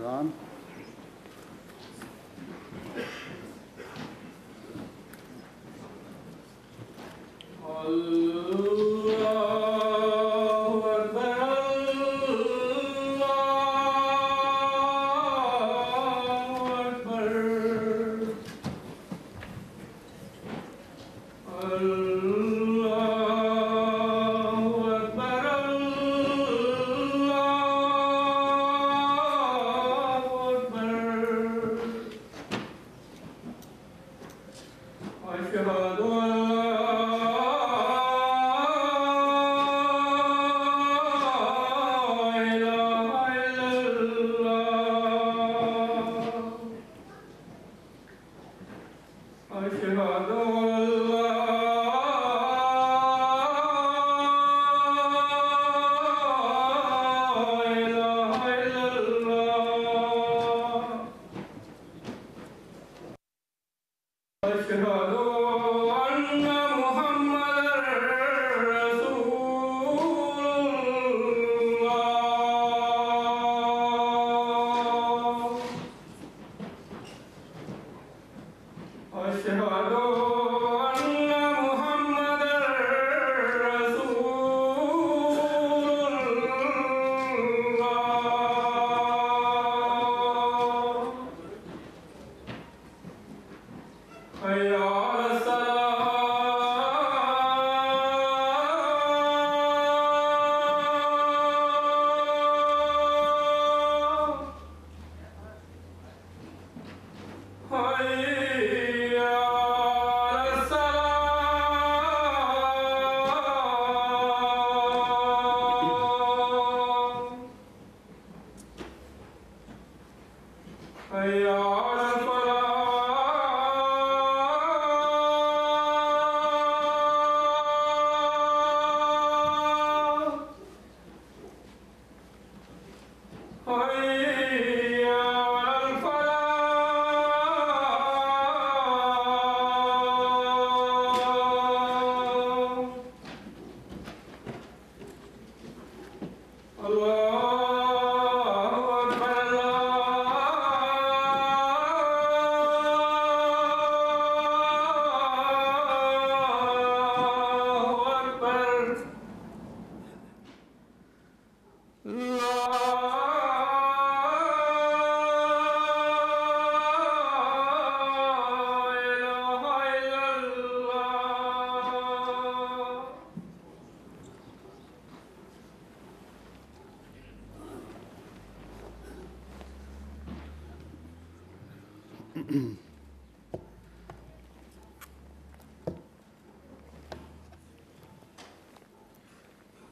अज़ान।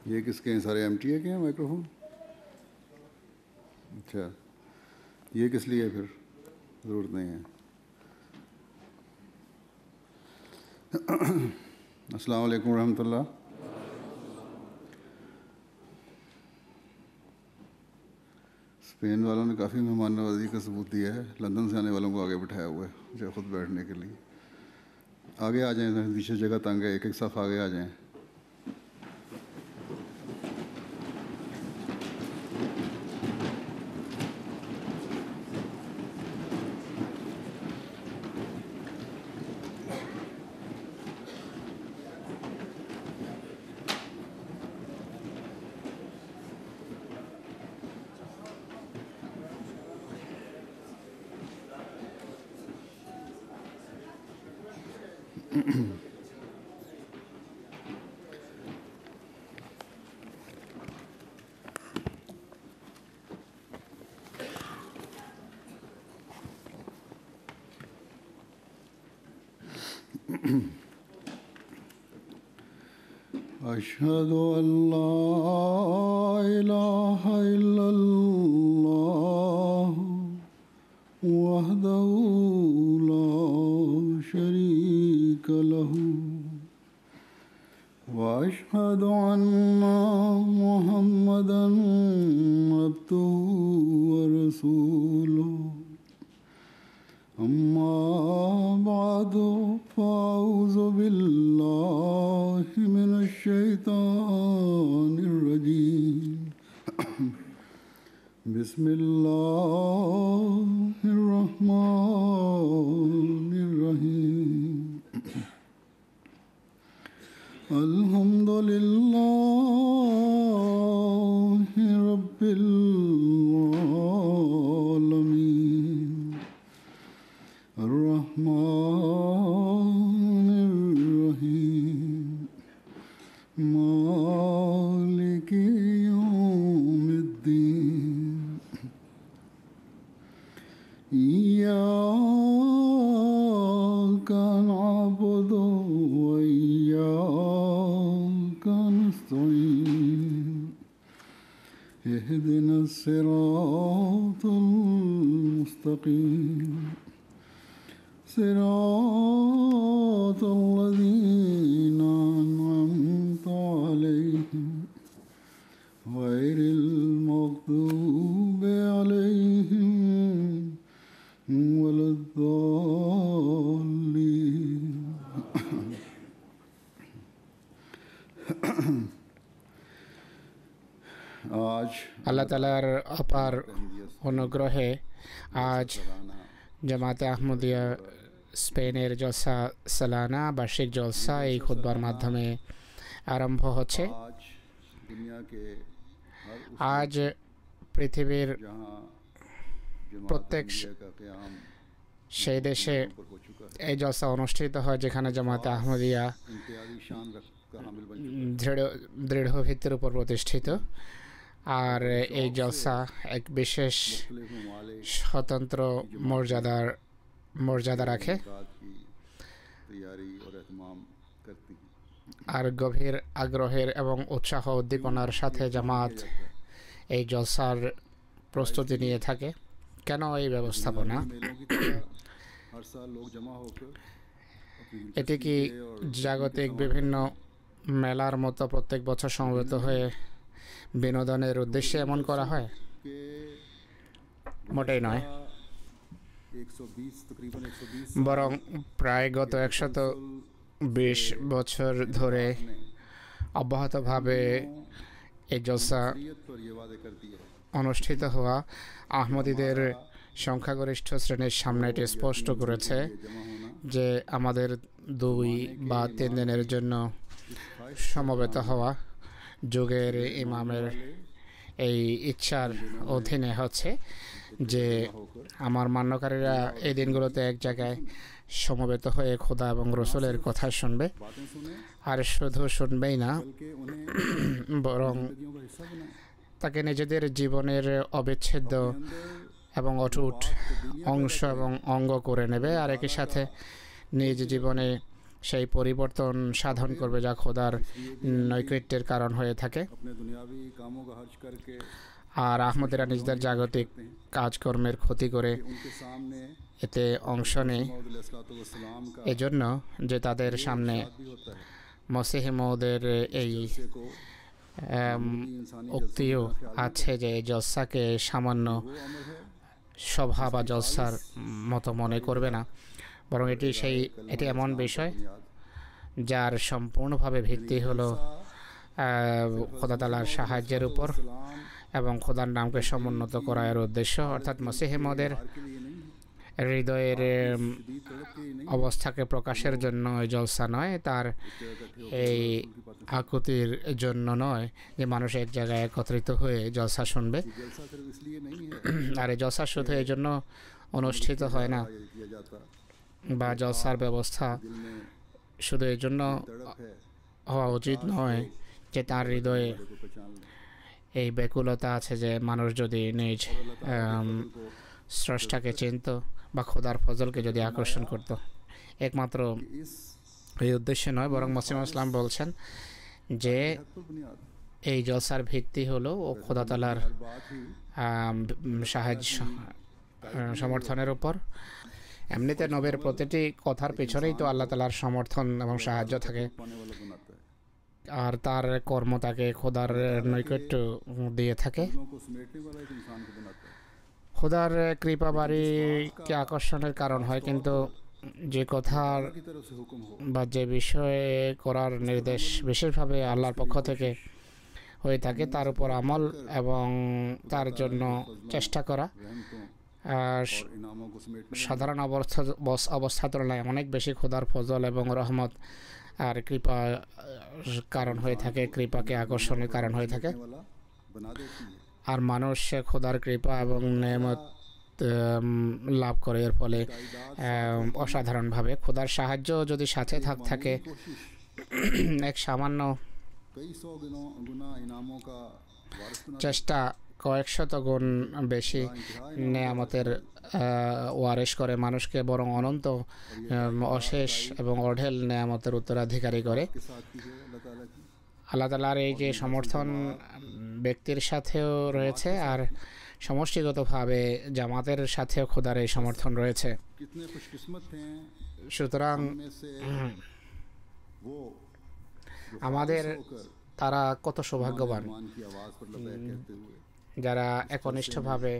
ये किसके हैं? सारे एम्प्टी है क्या माइक्रोफोन? अच्छा, ये किस लिए फिर? ज़रूरत नहीं है। अस्सलाम वालेकुम रहमतुल्लाह। स्पेन वालों ने काफ़ी मेहमान नवाजी का सबूत दिया है। लंदन से आने वालों को आगे बिठाया हुआ है जो खुद बैठने के लिए। आगे आ जाएं, पीछे जगह तंग है, एक एक साफ आगे आ जाएं। أشهد أن لا إله إلا الله وحده لا شريك له وأشهد أن محمدا عبده ورسوله أما بعد فأعوذ بالله من الشيطان الرجيم بسم الله الرحمن الرحيم مالك يوم الدين إياك نعبد وإياك نستعين اهدنا الصراط المستقيم صراط الذين أنعمت عليهم غير المغضوب عليهم ولا الضالين आज আল্লাহ তাআলার অপার অনুগ্রহে আজ জামাতে আহমদিয়া স্পেনের জলসা সালানা বার্ষিক জলসা এই খুতবার মাধ্যমে আরম্ভ হচ্ছে। आज दुनिया के हर उस আজ পৃথিবীর जहां जमात প্রত্যেক अहमदिया का क़याम সেই দেশে पर हो चुका है এই জলসা অনুষ্ঠিত হয় যেখানে জামাতে আহমদিয়া इम्तियाजी शान का हामिल बन দৃঢ় ভিত্তির উপর প্রতিষ্ঠিত। আর এই জলসা এক বিশেষ मुख्तलिफ ममालिक স্বতন্ত্র মর্যাদা রাখে मुलाकात की तैयारी और एहतमाम करती हैं। আর গভীর আগ্রহের এবং উৎসাহ উদ্দীপনার সাথে জামাত এই জলসার প্রস্তুতি নিয়ে থাকে। কেন এই ব্যবস্থাপনা? मेलों की तरह हर साल लोग जमा होकर अपनी এটি কি জাগতিক বিভিন্ন মেলার মতো প্রত্যেক বছর সমবেত হয়ে বিনোদনের উদ্দেশ্যে এমন করা হয়? के মোটেই নয়, 120 तकरीबन 120 বরং প্রায় গত 120 বছর ধরে অব্যাহতভাবে এই জলসা शरीयत पर ये वादे करती है অনুষ্ঠিত হওয়া আহমদীদের সংখ্যাগরিষ্ঠ শ্রেণীর সামনে এটি স্পষ্ট করেছে जमा होना যে আমাদের 2 বা 3 দিনের জন্য সমবেত হওয়া যুগের ইমামের এই ইচ্ছার অধীনে হচ্ছে যে আমার মান্যকারীরা এই দিনগুলোতে এক জায়গায় সমবেত হয়ে খোদা এবং রসুলের কথা শুনবে। बातें सुने আর শুধু শুনবেই না, बल्कि उन्हें বরং जिंदगियों का हिस्सा बनाए তাকে নিজেদের জীবনের অবিচ্ছেদ্য এবং অটুট অংশ এবং অঙ্গ করে নেবে। আর একই সাথে নিজ জীবনে সেই পরিবর্তন সাধন করবে যা খোদার নৈকট্যের কারণ হয়ে থাকে। अपने दुनियावी कामों का खर्च करके আর আহমদীরা নিজেদের জাগতিক কাজকর্মের ক্ষতি করে उनके सामने এতে অংশ নেয় सलाम का এজন্য যে তাদের সামনে भी होता है মসিহ মউদের এই जलसे को इंसानी উক্তিও আছে যে এই জলসাকে সামান্য वो अमर है সভা বা জলসার মতো মনে করবে না, বরং এটি এমন বিষয় बुनियाद যার সম্পূর্ণভাবে ভিত্তি হলো খোদা তাআলার সাহায্যের উপর सलाम এবং খোদার নামকে সমুন্নত করার উদ্দেশ্য, অর্থাৎ মসিহ মউদের हार के लिए नहीं है হৃদয়ের शदीद तड़प के लिए नहीं অবস্থাকে প্রকাশের জন্য এই জলসা নয়, তার এই আকুতির জন্য নয় যে মানুষ এক জায়গায় একত্রিত হয়ে জলসা শুনবে। जलसा सिर्फ इसलिए नहीं है আর এই জলসা শুধু এই জন্য অনুষ্ঠিত হয় না, ये किया जाता বা জলসার ব্যবস্থা दिल में শুধু এই জন্য तड़प है হওয়া উচিত নয় যে তার হৃদয়ে को पहचान ले এই ব্যাকুলতা আছে যে মানুষ যদি নিজ স্রষ্টাকে চিনত বা খোদার ফজলকে যদি আকর্ষণ করত। একমাত্র इस এই উদ্দেশ্যে নয়, বরং মুসলিম ইসলাম বলছেন যে हद पर बुनियाद এই জলসার ভিত্তি হলো ও খোদা তাআলার हर बात ही সাহায্য সমর্থনের উপর। এমনিতে নবীর প্রতিটি কথার পেছনেই তো আল্লাহ তাআলার সমর্থন এবং সাহায্য থাকে, पाने वाला बनाता है আর তার কর্ম তাকে খোদার নৈকট্য দিয়ে থাকে। दिलों को समेटने वाला एक इंसान को बनाता है খোদার কৃপা বাড়িকে আকর্ষণের কারণ হয়, কিন্তু যে কথার की तरफ से हुक्म हो বা যে বিষয়ে করার নির্দেশ বিশেষভাবে আল্লাহর পক্ষ থেকে হয়ে থাকে তার উপর আমল এবং তার জন্য চেষ্টা করা रहमतों আর और इनामों को समेटने সাধারণ অবস্থার তুলনায় অনেক বেশি খোদার ফজল এবং রহমত আর কৃপা কারণ হয়ে থাকে, কৃপাকে আকর্ষণের কারণ হয়ে থাকে। वाला बना देती है আর মানুষ খোদার কৃপা এবং নেয়ামত লাভ করে এর ফলে অসাধারণভাবে। খোদার সাহায্য যদি সাথে থাকে এক সামান্য कई सौ गुना इनामों का वारिस बना চেষ্টা কয়েক শত গুণ বেশি নেয়ামতের ওয়ারিশ করে মানুষকে, বরং অনন্ত অশেষ এবং অঢেল নেয়ামতের উত্তরাধিকারী করে। के साथ की है अल्लाह ताला की আল্লাহ তাআলার এই যে সমর্থন ব্যক্তির সাথেও রয়েছে, আর সমষ্টিগতভাবে জামাতের সাথেও খোদার এই সমর্থন রয়েছে। कितने खुशकिस्मत हैं সুতরাং में से वो আমাদের होकर তারা কত সৌভাগ্যবান मान की आवाज़ पर लबैक कहते हुए যারা একনিষ্ঠভাবে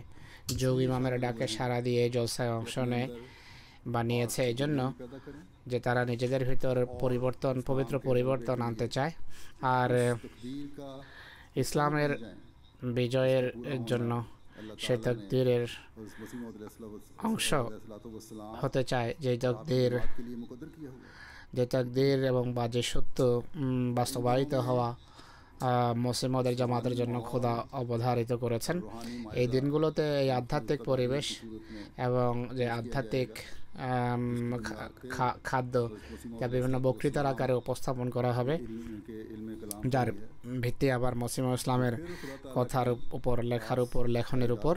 যোগ ইমামের ডাকে সাড়া দিয়ে জলসায় অংশ নেয় বা নিয়েছে, এই জন্য पैदा करें যে তারা নিজেদের ভিতর পরিবর্তন, পবিত্র পরিবর্তন আনতে চায় আর तकदीर का ইসলামের বিজয়ের জন্য সে তকদিরের वसीम অংশ वसलाम হতে চায়, যে তকদির के लिए मुकद्दर किया हुआ যে তকদির এবং বা যে সত্য বাস্তবায়িত হওয়া মুসলিমদের জামাতের জন্য খোদা অবধারিত করেছেন। এই দিনগুলোতে এই আধ্যাত্মিক পরিবেশ এবং যে আধ্যাত্মিক খাদ্য যা বিভিন্ন বক্তৃতার আকারে উপস্থাপন করা হবে, के इल्म कलाम যার ভিত্তি আবার মুসলিম ইসলামের কথার উপর, লেখার উপর, লেখনের উপর,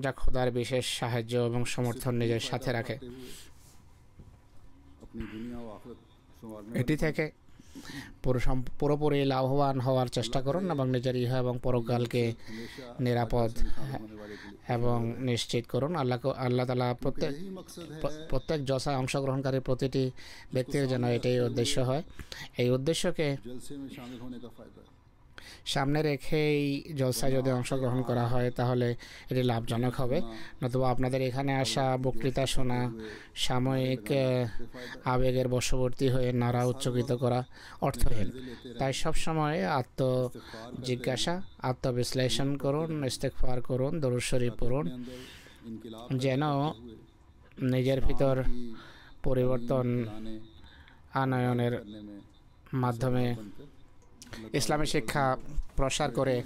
যা খোদার বিশেষ সাহায্য এবং সমর্থন নিজের সাথে রাখে। अपनी दुनिया व आखिरत संवारने এটি থেকে পুরোপুরি লাভবান হওয়ার চেষ্টা করুন এবং নিজের ইহা এবং পরকালকে নিরাপদ होने वाले के लिए এবং নিশ্চিত করুন। আল্লাহ তাআলা यही मकसद है প্রত্যেক জলসায় অংশগ্রহণকারী প্রতিটি ব্যক্তির জন্য এটাই উদ্দেশ্য হয়। এই উদ্দেশ্যকে जलसे में शामिल होने का फ़ायदा है সামনে রেখেই জলসায় যদি অংশগ্রহণ করা হয় তাহলে এটি লাভজনক হবে। নতুবা আপনাদের এখানে আসা, বক্তৃতা শোনা, সাময়িক আবেগের বশবর্তী হয়ে নাড়া উচ্চকিত করা অর্থহীন। তাই সবসময় জিজ্ঞাসা, আত্মবিশ্লেষণ করুন, ইস্তেগফার করুন, দরুদ শরীফ পড়ুন, अंदर इनकलाब যেন নিজের ভিতর পরিবর্তন लाने আনয়নের करने में মাধ্যমে बनकर ইসলামী শিক্ষা প্রসার করে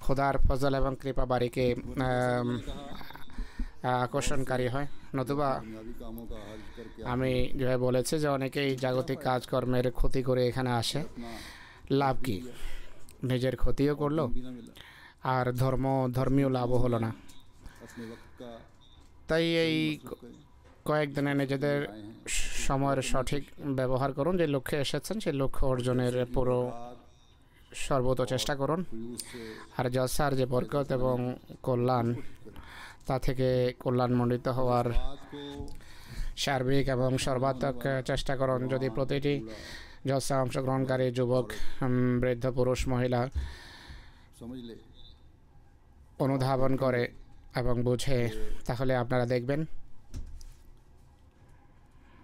খোদার ফজল এবং কৃপা বাড়িকে আকর্ষণকারী হয়। নতুবা दुनियावी कामों का हल करके আমি যেভাবে বলেছি যে অনেকেই জাগতিক কাজকর্মের ক্ষতি করে এখানে আসে, লাভ কি? নিজের ক্ষতিও করলো भी ना मिला আর ধর্মীয় লাভও হলো না। अपने वक्त का তাই এই কয়েকদিনে নিজেদের সময়ের সঠিক ব্যবহার করুন, যে লক্ষ্যে এসেছেন সেই লক্ষ্য অর্জনের পুরো সর্বত চেষ্টা করুন। यूज से আর জলসার যে বরকত এবং কল্যাণ, তা থেকে কল্যাণমণ্ডিত হওয়ার बात को সার্বিক এবং সর্বাত্মক চেষ্টা করুন। যদি প্রতিটি জলসা অংশগ্রহণকারী যুবক, বৃদ্ধ, পুরুষ, মহিলা समझ ले অনুধাবন করে এবং বুঝে, তাহলে আপনারা দেখবেন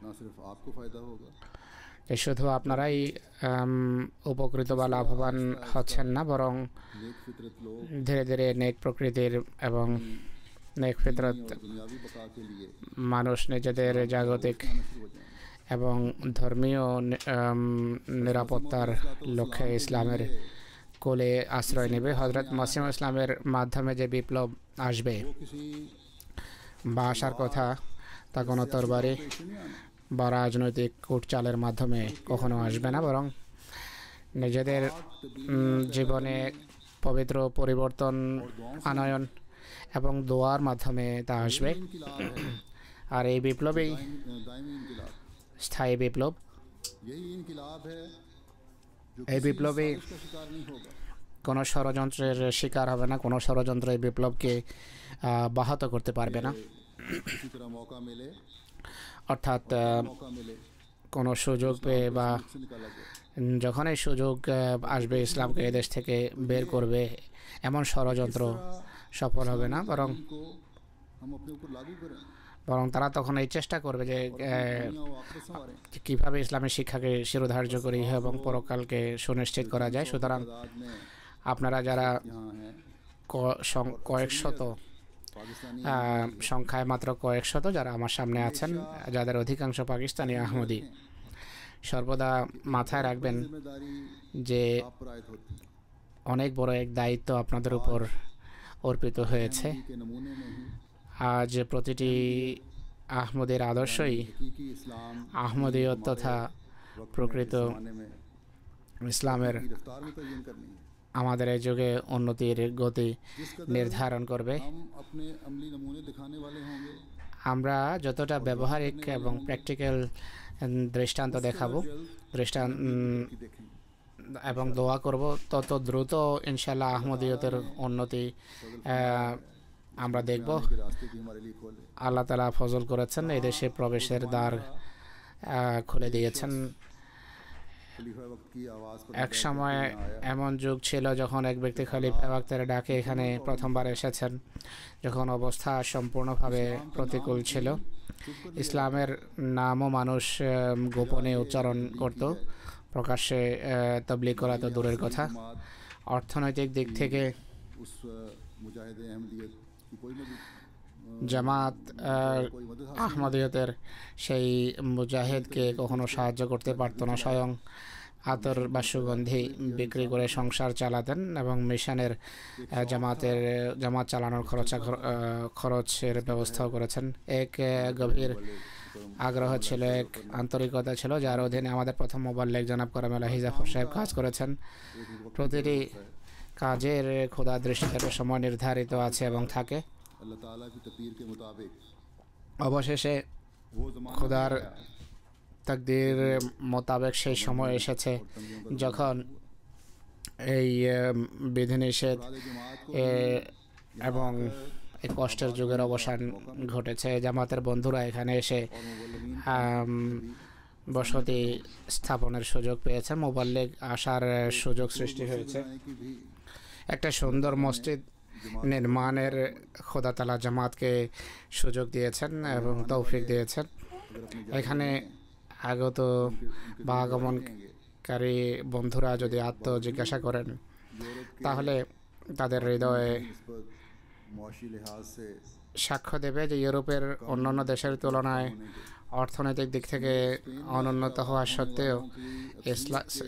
ना सिर्फ आपको फ़ायदा होगा যে শুধু আপনারাই উপকৃত বা লাভবান হচ্ছেন না, বরং नेक फितरत लोग ধীরে ধীরে নেক প্রকৃতির এবং নেক ফিতরত और दुनियावी बका के लिए মানুষ নিজেদের জাগতিক आना शुरू हो जाएंगे এবং ধর্মীয় নিরাপত্তার লক্ষ্যে ইসলামের কোলে আশ্রয় নেবে। হজরত মসিম ইসলামের মাধ্যমে যে বিপ্লব আসবে वो किसी বা আসার কথা, তা কোনো তরবারি पेश नहीं आना বা রাজনৈতিক কূটচালের মাধ্যমে কখনো আসবে না, বরং নিজেদের জীবনে পবিত্র পরিবর্তন আনয়ন এবং দোয়ার মাধ্যমে তা আসবে। इनकलाब है আর এই বিপ্লবেই दायमी इनकलाब স্থায়ী বিপ্লব। यही इनकलाब है जो এই किसी বিপ্লবে साजिश का शिकार नहीं होगा কোনো ষড়যন্ত্রের শিকার হবে না, কোনো ষড়যন্ত্র এই বিপ্লবকে বাহাত করতে পারবে না। किसी तरह मौका मिले অর্থাৎ मौका मिले কোনো সুযোগ পেয়ে বা से निकाला जाए যখন এই সুযোগ আসবে ইসলামকে এদেশ থেকে বের করবে, এমন ষড়যন্ত্র সফল হবে না, বরং इनको हम अपने ऊपर लागू करें তারা তখন এই চেষ্টা করবে যে दुनिया व आखिरत संवारें কীভাবে ইসলামী শিক্ষাকে শিরোধার্য করে এবং পরকালকে সুনিশ্চিত করা যায়। সুতরাং तादाद में আপনারা যারা यहाँ हैं কয়েক শত पाकिस्तानी সংখ্যায় মাত্র কয়েক শত যারা আমার সামনে আছেন, যাদের অধিকাংশ পাকিস্তানি আহমদি, সর্বদা মাথায় রাখবেন जिम्मेदारी যে आप पर आयत होती है অনেক বড় এক দায়িত্ব আপনাদের উপর অর্পিত হয়েছে। के नमूने में ही আজ প্রতিটি আহমদের আদর্শই हकीकी इस्लाम আহমদীয়ত তথা প্রকৃত जमाने में ইসলামের की रफ्तार में तयन करनी है। আমাদের এই যুগে উন্নতির গতি जिस कदर নির্ধারণ করবে। हम अपने अमली नमूने दिखाने वाले होंगे, আমরা যতটা ব্যবহারিক এবং প্র্যাকটিক্যাল দৃষ্টান্ত দেখাবো দৃষ্টান্ত की देखेंगे। এবং দোয়া করব, তত দ্রুত ইনশাল্লাহ আহমদীয়তের উন্নতি আমরা দেখব। के रास्ते की हमारे लिए खोले। আল্লাহ তাআলা ফজল করেছেন, এই দেশে প্রবেশের দ্বার খুলে দিয়েছেন। खलीफा वक्त की आवाज़ पर এক সময় এমন যুগ ছিল যখন এক ব্যক্তি খলিফা ওয়াক্তের ডাকে এখানে প্রথমবার এসেছেন, যখন অবস্থা সম্পূর্ণভাবে প্রতিকূল ছিল। ইসলামের নামও মানুষ গোপনে উচ্চারণ করত, প্রকাশ্যে তাবলীগ করা তো দূরের কথা। অর্থনৈতিক দিক থেকে उस मुजाहिद अहमदियत की कोई मदद জামাত আহমদিয়তের সেই মুজাহিদকে কখনো সাহায্য করতে পারত না। স্বয়ং আতর বা সুগন্ধি বিক্রি করে সংসার চালাতেন এবং মিশনের জামাত চালানোর খরচের ব্যবস্থাও করেছেন। এক গভীর আগ্রহ ছিল, এক আন্তরিকতা ছিল, যার অধীনে আমাদের প্রথম মোবাল্লেগ জনাব কারামেল হিজাফর সাহেব কাজ করেছেন। প্রতিটি কাজের খোদা দৃষ্টিতে সময় নির্ধারিত আছে এবং থাকে। अल्लाह ताला की तकदीर के मुताबिक অবশেষে वो ज़माना খোদার তাকদীর মোতাবেক সেই সময় এসেছে যখন এই বিধিনিষেধ जमात को এবং এই কষ্টের যুগের অবসান ঘটেছে। জামাতের বন্ধুরা এখানে এসে বসতি স্থাপনের সুযোগ পেয়েছে, মোবাল্লিগ আসার সুযোগ সৃষ্টি হয়েছে। की भी একটা সুন্দর মসজিদ নির্মাণের খোদা তাআলা জামাতকে সুযোগ দিয়েছেন এবং তৌফিক দিয়েছেন। এখানে আগত বা আগমনকারী বন্ধুরা যদি জিজ্ঞাসা করেন, তাহলে তাদের হৃদয়ে निस्बत मुआशी लिहाज से সাক্ষ্য দেবে যে ইউরোপের অন্যান্য দেশের তুলনায় অর্থনৈতিক দিক থেকে অনুন্নত হওয়া সত্ত্বেও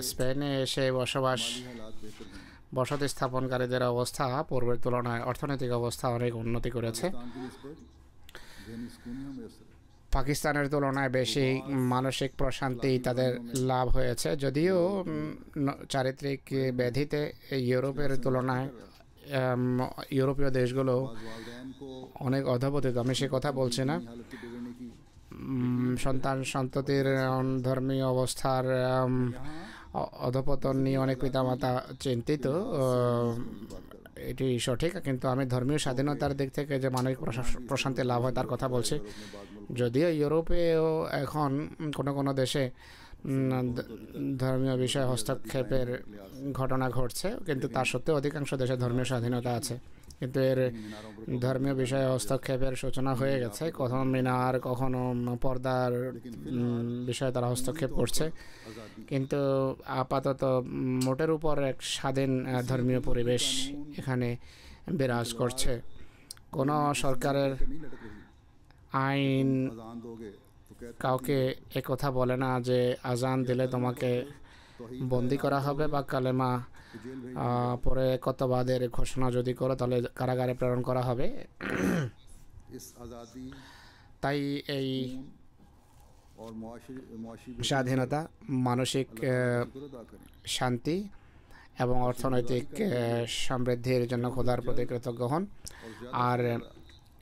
স্পেনে এসে हालात बेहतर हैं। বসতি স্থাপনকারীদের অবস্থা পূর্বের তুলনায় অর্থনৈতিক অবস্থা অনেক উন্নতি করেছে। पाकिस्तान की निस्बत ज़हनी सुकून ही मैसर है। পাকিস্তানের তুলনায় বেশি মানসিক প্রশান্তি তাদের লাভ হয়েছে, যদিও চারিত্রিক ব্যাধিতে ইউরোপের তুলনায় ইউরোপীয় দেশগুলো वालिदैन को অনেক অধপতিত। আমি সে কথা বলছি না। हालत के बिगड़ने की সন্ততির ধর্মীয় অবস্থার অধপতন নিয়ে অনেক পিতামাতা চিন্তিত, এটি সঠিক, কিন্তু আমি ধর্মীয় স্বাধীনতার দিক থেকে যে মানবিক প্রশান্তি লাভ হয় তার কথা বলছি। যদিও ইউরোপেও এখন কোনো কোনো দেশে ধর্মীয় বিষয়ে হস্তক্ষেপের ঘটনা ঘটছে, কিন্তু তা সত্ত্বেও অধিকাংশ দেশে ধর্মীয় স্বাধীনতা আছে। কিন্তু এর ধর্মীয় বিষয়ে হস্তক্ষেপের সূচনা হয়ে গেছে। কখনো মিনার, কখনো পর্দার বিষয়ে তারা হস্তক্ষেপ করছে, কিন্তু আপাতত মোটের উপর এক স্বাধীন ধর্মীয় পরিবেশ এখানে বিরাজ করছে। কোনো সরকারের আইন अजान दोगे तो कहते কাউকে একথা বলে না যে আজান দিলে তোমাকে বন্দি করা হবে বা কালেমা जेल भेज পরে কতবাদের ঘোষণা যদি করো তাহলে কারাগারে প্রেরণ করা হবে। इस आज़ादी তাই এই और मुआशी স্বাধীনতা, মানসিক शुक्र अदा करें। শান্তি এবং অর্থনৈতিক সমৃদ্ধির জন্য খোদার প্রতি কৃতজ্ঞ হন আর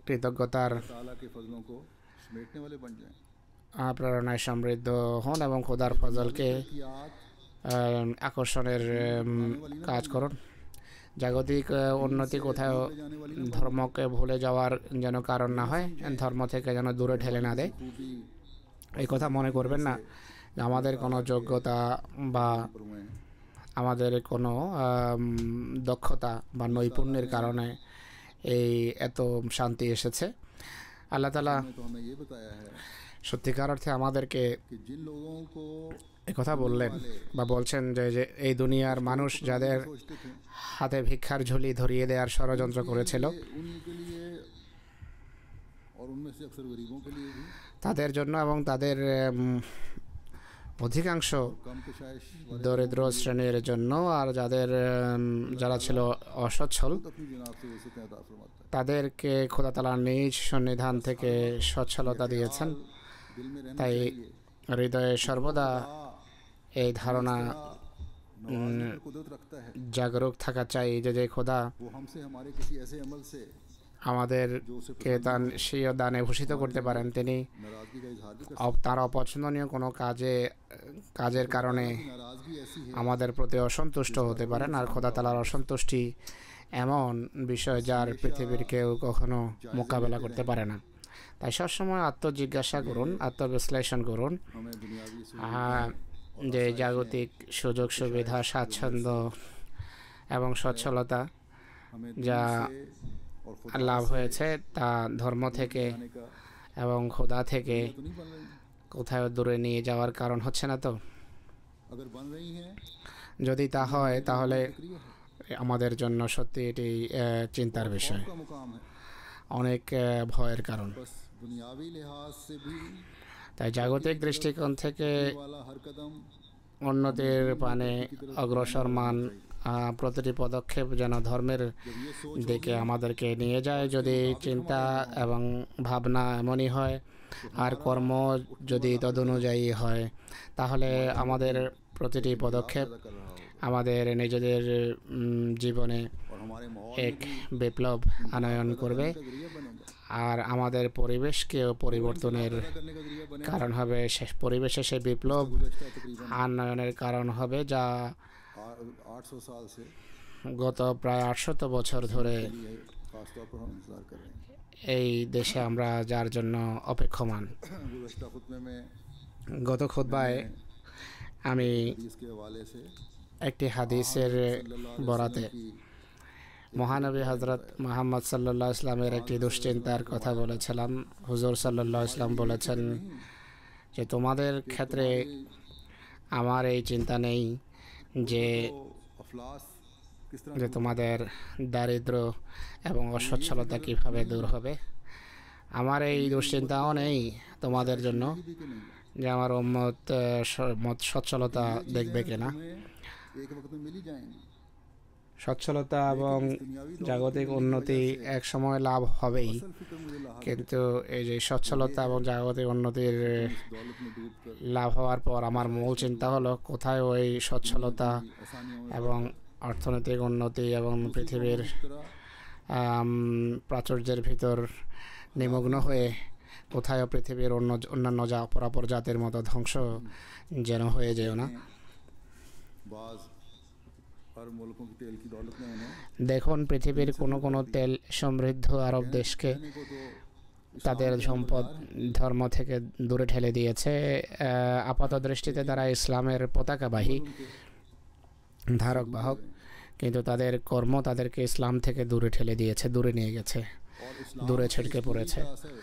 কৃতজ্ঞতার ताला के फजलों को समेटने वाले बन जाएं। প্রেরণায় সমৃদ্ধ হন এবং খোদার ফজলকে याद আকর্ষণের কাজ করুন। জাগতিক উন্নতি কোথাও ধর্মকে ভুলে যাওয়ার যেন কারণ না হয়, ধর্ম থেকে যেন দূরে ঠেলে না দেয়। खूबी এই কথা মনে করবেন না যে আমাদের কোনো যোগ্যতা বা में আমাদের কোনো দক্ষতা বা নৈপুণ্যের কারণে এই এত শান্তি এসেছে। আল্লাহ তাআলা तो हमें ये बताया है সত্যিকার অর্থে আমাদেরকে कि जिन लोगों को কথা বললেন বা বলছেন যে যে এই দুনিয়ার মানুষ যাদের सोचते थे হাতে ভিক্ষার ঝুলি ধরিয়ে দেওয়ার ষড়যন্ত্র করেছিল, उनके लिए और उनमें से अक्सर गरीबों के लिए भी তাদের জন্য এবং তাদের অধিকাংশ कम कशाइश वाले দরিদ্র শ্রেণীর জন্য আর যারা ছিল অসচ্ছল खुद अपनी जनाब से वसअतें अता फरमाता है। তাদেরকে খোদা তাআলা নিজ সন্নিধান থেকে সচ্ছলতা দিয়েছেন। दिल में रहना তাই चाहिए হৃদয়ে সর্বদা এই ধারণা नवाजने पर कुदरत रखता है। জাগরুক থাকা চাই যে খোদা वो हमसे हमारे किसी ऐसे अमल से আমাদেরকে স্বীয় দানে ভূষিত করতে পারেন। তিনি नाराजगी का इजहार भी कर তার অপছন্দনীয় কোনো কাজের কারণে सकते हैं। नाराजगी ऐसी है আমাদের প্রতি অসন্তুষ্ট হতে পারেন। আর খোদা তাআলার অসন্তুষ্টি এমন বিষয় যার পৃথিবীর কেউ কখনো মোকাবেলা করতে পারে না। তাই সবসময় আত্মজিজ্ঞাসা করুন, আত্মবিশ্লেষণ করুন हमें दुनियावी যে জাগতিক সুযোগ সুবিধা, স্বাচ্ছন্দ্য এবং সচ্ছলতা हमें যা से और खुदा লাভ হয়েছে তা ধর্ম থেকে आने का এবং খোদা থেকে तो नहीं बन रही। কোথাও দূরে নিয়ে যাওয়ার কারণ হচ্ছে না তো। अगर बन रही हैं যদি তা হয় তাহলে सक्रिय है। আমাদের জন্য সত্যি এটি চিন্তার বিষয়, का मुकाम है। অনেক ভয়ের কারণ। बस दुनियावी लिहाज से भी তাই জাগতিক দৃষ্টিকোণ থেকে वाला हर कदम উন্নতির পানে অগ্রসরমান প্রতিটি পদক্ষেপ যেন ধর্মের जब ये सोच দিকে আমাদেরকে নিয়ে যায়। যদি চিন্তা এবং ভাবনা এমনই হয় আর কর্ম যদি তদনুযায়ী হয়, তাহলে আমাদের প্রতিটি পদক্ষেপ पैदा कर रहा हो আমাদের নিজেদের জীবনে और हमारे माहौल এক বিপ্লব আনয়ন করবে का जरिया बनेगा, আর আমাদের পরিবেশকেও পরিবর্তনের पैदा करने का जरिया बनेगा। কারণ হবে। পরিবেশে সেই বিপ্লব गुज़श्ता तकरीबन আনয়নের কারণ হবে যা 800 साल से গত প্রায় 800 বছর ধরে ये खासतौर पर हम इंतजार कर रहे हैं। এই দেশে আমরা যার জন্য অপেক্ষমান। गुज़श्ता खुतबे में গত খুতবায় আমি हदीस के हवाले से একটি হাদিসের বরাতে की মহানবী হজরত মুহাম্মদ সাল্লাল্লাহু আলাইহি ইসলামের একটি দুশ্চিন্তার কথা বলেছিলাম। হুজুর সাল্লাল্লাহু আলাইহি ইসলাম বলেছেন যে তোমাদের ক্ষেত্রে আমার এই চিন্তা নেই যে अफलास किस तरह যে তোমাদের দারিদ্র এবং অসচ্ছলতা কিভাবে দূর হবে। আমার এই দুশ্চিন্তাও নেই তোমাদের জন্য भी कि नहीं যে আমার উম্মত সচ্ছলতা দেখবে কিনা। हमें एक वक्त में मिल ही जाएंगे। সচ্ছলতা এবং জাগতিক উন্নতি এক সময় লাভ হবেই, असल फिक्र मुझे लाहा কিন্তু এই যে সচ্ছলতা এবং জাগতিক উন্নতির दौलत में डूब कर লাভ হওয়ার পর আমার মূল চিন্তা হলো কোথায় ওই সচ্ছলতা आसानियों में এবং অর্থনৈতিক উন্নতি এবং পৃথিবীর तरह প্রাচুর্যের ভিতর নিমগ্ন হয়ে কোথায় পৃথিবীর অন্যান্য অপরাপর জাতির মতো ধ্বংস যেন হয়ে যেও না। बाज हर मुल्कों की तेल की दौलत ने उन्हें দেখুন পৃথিবীর কোনো কোনো তেল সমৃদ্ধ আরব দেশকে कहने को तो তাদের সম্পদ ধর্ম থেকে দূরে ঠেলে দিয়েছে। আপাত দৃষ্টিতে তারা ইসলামের পতাকাবাহী ধারক বাহক, কিন্তু তাদের কর্ম তাদেরকে ইসলাম থেকে দূরে ঠেলে দিয়েছে, দূরে নিয়ে গেছে, और इस्लाम দূরে ছিটকে পড়েছে। का असर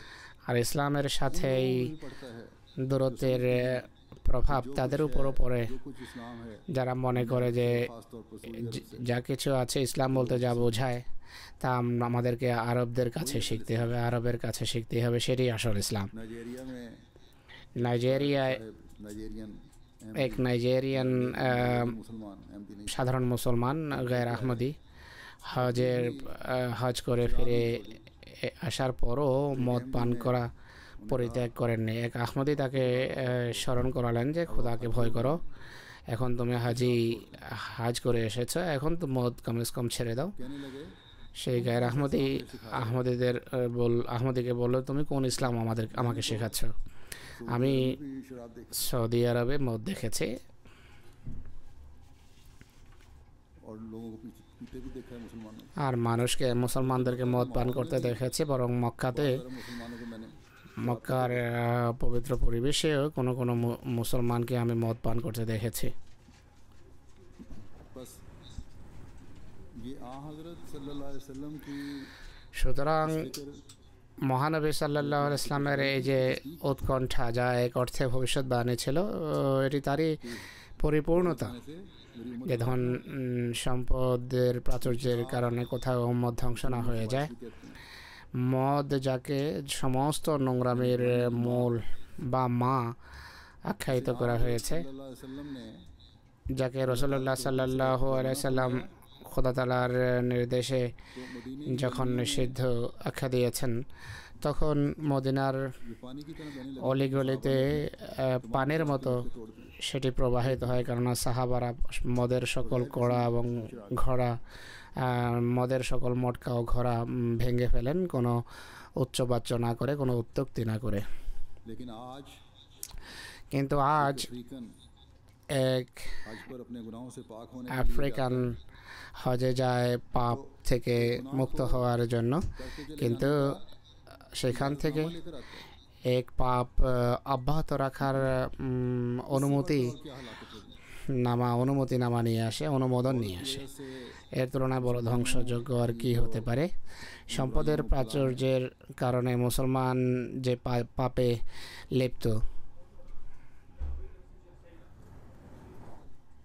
আর ইসলামের সাথে এই भी पड़ता है। দূরত্বের প্রভাব তাদের উপরও পড়ে, जो कुछ इस्लाम है যারা মনে করে যে खासतौर पर सऊदी अरब से যা কিছু আছে ইসলাম বলতে যা বোঝায় তা আমাদেরকে আরবদের কাছে শিখতে হবে, আরবের কাছে শিখতে হবে, সেটাই আসল ইসলাম। नाइजीरिया में নাইজেরিয়ায় नाइजीरियन এক নাইজেরিয়ান मुसलमान एमपी नहीं সাধারণ মুসলমান গায়ের আহমদি হজ করে ফিরে আসার পরও মদ পান করা পরিত্যাগ করেননি। এক আহমদি তাকে স্মরণ করালেন যে খোদাকে ভয় করো, এখন তুমি হাজ করে এসেছো, এখন তো মদ কমে কম ছেড়ে দাও। कहने लगे সেই গায়ের আহমদিকে বললো তুমি কোন ইসলাম আমাকে শেখাচ্ছ? আমি भी शराब देख সৌদি আরবে মদ দেখেছি और लोगों को पीते भी देखा है मुसलमानों আর মুসলমানদেরকে মদ পান করতে দেখেছি, বরং মক্কাতে मुसलमानों को मैंने মক্কার পবিত্র পরিবেশেও কোনো কোনো মুসলমানকে আমি মদ পান করতে দেখেছি। बस ये आ हजरत सल्लल्लाहु अलैहि वसल्लम की সুতরাং फिक्र মহানবী সাল্লাল্লাহু আলাইহি ইসলামের এই যে উৎকণ্ঠা যা এক অর্থে ভবিষ্যৎবাণী ছিল, এটি তারই পরিপূর্ণতা। से मेरी उम्मत যে ধন সম্পদের প্রাচুর্যের কারণে কোথাও মদ ধ্বংস না হয়ে যায়। कहते हैं মদ যাকে সমস্ত নোংরামির মূল বা মা আখ্যায়িত করা হয়েছে, सल्लल्लाहु अलैहि वसल्लम ने যাকে রাসূলুল্লাহ সাল্লাল্লাহু আলাইহি সাল্লাম খোদা তাআলার নির্দেশে तो मदीने যখন নিষিদ্ধ আখ্যা দিয়েছেন, তখন মদিনার ये पानी की तरह बहने लगी অলিগলিতে পানির মতো तोड़ दी। সেটি প্রবাহিত হয়, কেননা সাহাবারা মদের সকল কড়া এবং ঘোড়া, মদের সকল মটকা ও ঘোড়া ভেঙে ফেলেন, কোনো উচ্চবাচ্য না করে, কোনো উত্তক্তি না করে। लेकिन आज কিন্তু আজ अफ्रीकन এক हज पर अपने गुनाहों से पाक होने আফ্রিকান হজে যায় পাপ থেকে মুক্ত হওয়ার জন্য, কিন্তু সেখান থেকে लेकर आता है। এক পাপ অব্যাহত রাখার অনুমতি क्या हालात होगी অনুমতিনামা নিয়ে আসে, অনুমোদন নিয়ে আসে। এর তুলনায় বড় ধ্বংসযোগ্য আর কি হতে পারে? সম্পদের প্রাচুর্যের কারণে মুসলমান যে পাপে লিপ্ত,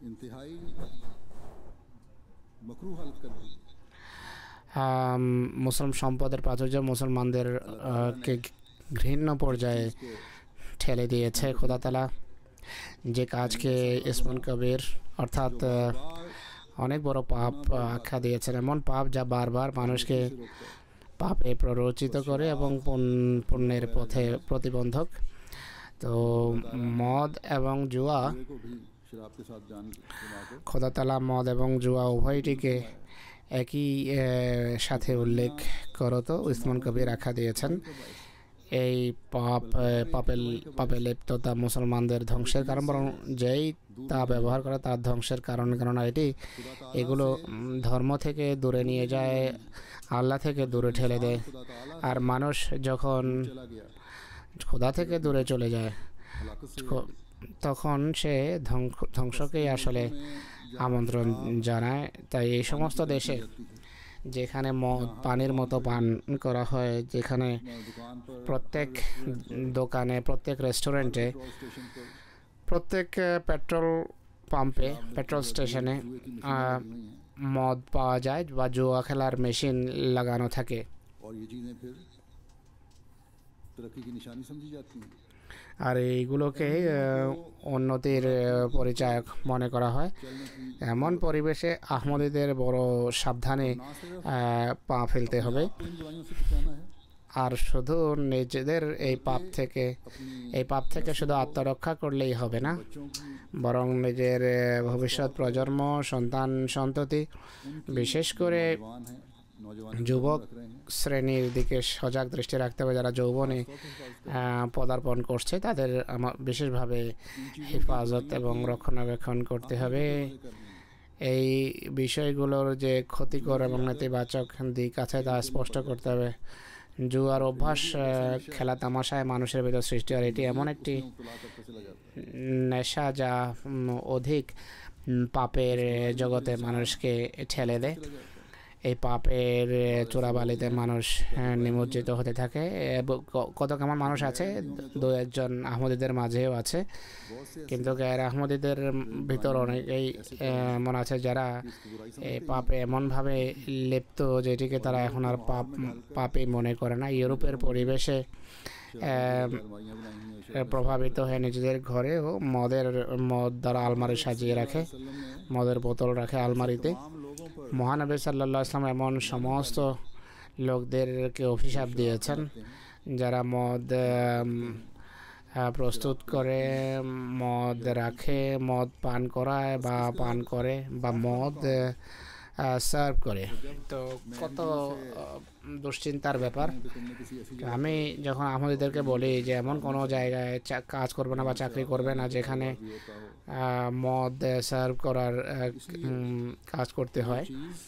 इंतहाई मकरूह हालत कर दी। মুসলিম সম্পদের প্রাচুর্য মুসলমানদের কে ঘৃণ্য পর্যায়ে ঠেলে দিয়েছে। খোদা তাআলা যে কাজকে ইসমুন কবির অর্থাৎ অনেক বড় পাপ আখ্যা দিয়েছেন, এমন পাপ যা বারবার মানুষকে পাপে প্ররোচিত করে এবং পুণ্যের পথে প্রতিবন্ধক। তো মদ এবং জুয়া, को भी शराब के साथ जान गंवा कर খোদা তাআলা মদ এবং জুয়া উভয়টিকে একই সাথে উল্লেখ করতো ইসমুন কবির আখ্যা দিয়েছেন। এই পাপে লিপ্ততা মুসলমানদের ধ্বংসের কারণ, বরং যেই তা ব্যবহার করে তার ধ্বংসের কারণ, কেননা এগুলো ধর্ম থেকে দূরে নিয়ে যায়, আল্লাহ থেকে দূরে ঠেলে দেয়। আর মানুষ যখন चला गया খোদা থেকে দূরে চলে যায়, हलाकत से তখন সে ধ্বংসকেই আসলে আমন্ত্রণ জানায়। তাই এই সমস্ত দেশে যেখানে মদ পানির মতো পান করা হয়, যেখানে दुकान पर প্রত্যেক দোকানে, প্রত্যেক রেস্টুরেন্টে, पेट्रोल स्टेशन पर প্রত্যেক পেট্রোল পাম্পে, পেট্রোল স্টেশনে जुए की मशीनें लगी हुई हैं মদ পাওয়া যায় বা জুয়া খেলার মেশিন লাগানো থাকে। और ये चीज़ें फिर तरक्की की निशानी समझी जाती हैं। আর এইগুলোকে উন্নতির পরিচায়ক মনে করা হয়। चलने की এমন পরিবেশে আহমদীদের বড় সাবধানে ना सिर्फ পা ফেলতে হবে। इन दवाइयों से बचाना है, আর শুধু নিজেদের এই পাপ থেকে শুধু আত্মরক্ষা করলেই হবে না, बच्चों की বরং নিজের ভবিষ্যৎ প্রজন্ম, সন্তান সন্ততি, বিশেষ করে जवान हैं, नौजवान যুবক रख रहे हैं, শ্রেণীর দিকে সজাগ দৃষ্টি রাখতে হবে। যারা যৌবনে পদার্পণ করছে তাদের বিশেষভাবে হেফাজত এবং রক্ষণাবেক্ষণ করতে হবে। এই বিষয়গুলোর যে ক্ষতিকর এবং নেতিবাচক দিক আছে তা স্পষ্ট করতে হবে। জুয়ার অভ্যাস খেলা তামাশায় মানুষের ভিতর সৃষ্টি হয়। এটি এমন একটি मुब्तला करता चला जाता है। নেশা যা অধিক পাপের জগতে মানুষকে ঠেলে দেয়। এই পাপের চোরাবালিতে মানুষ নিমজ্জিত হতে থাকে। কত কেমন মানুষ আছে, দু একজন আহমদীদের মাঝেও আছে, কিন্তু গ্যার আহমদীদের ভিতর অনেকেই এমন আছে যারা এই পাপে এমনভাবে লিপ্ত যেটিকে তারা এখন আর পাপই মনে করে না। ইউরোপের পরিবেশে अलमारियां बनाई हुई हैं। প্রভাবিত হয়ে নিজেদের ঘরেও মদ দ্বারা আলমারি সাজিয়ে রাখে, মদের বোতল রাখে আলমারিতে। तमाम लोगों पर মহানবী সাল্লাল্লাহু আলাইহি ওয়াসাল্লাম এমন সমস্ত লোকদেরকে অভিশাপ দিয়েছেন যারা মদ প্রস্তুত করে, মদ রাখে, মদ পান করায় বা পান করে বা মদ সার্ভ করে। তো কত দুশ্চিন্তার ব্যাপার। कि तुमने किसी ऐसी আমি যখন আহমদীদেরকে বলি যে এমন কোনো জায়গায় কাজ করবে না বা চাকরি করবে না যেখানে भी होता हो মদ সার্ভ করার কাজ করতে হয়, चीज़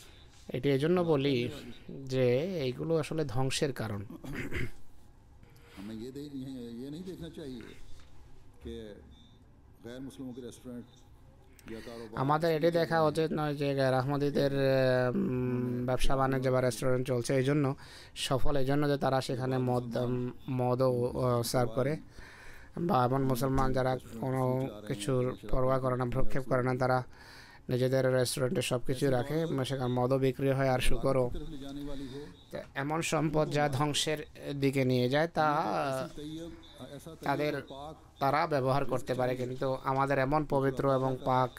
এটি এজন্য বলি যে এইগুলো আসলে ধ্বংসের কারণ। हमें ये नहीं देखना चाहिए कि गैर मुस्लिमों के रेस्टोरेंट या कारोबार আমাদের এটি দেখা উচিত নয় যে গैर আহমদীদের ব্যবসা বাণিজ্য বা রেস্টুরেন্ট চলছে এই জন্য সফল, এই জন্য যে তারা সেখানে মদও সার্ভ করে, বা এমন মুসলমান যারা কোনো কিছুর পরোয়া করে না, ভ্রক্ষেপ করে না, তারা নিজেদের রেস্টুরেন্টে সব কিছু রাখে, সেখানে মদও বিক্রি হয় আর শুকরও। तरफ ले जाने वाली हो, তো এমন সম্পদ যা ধ্বংসের দিকে নিয়ে যায় তা तैयब ऐसा তাদের तैयब पाक তারা ব্যবহার করতে পারে, কিন্তু আমাদের এমন পবিত্র এবং পাক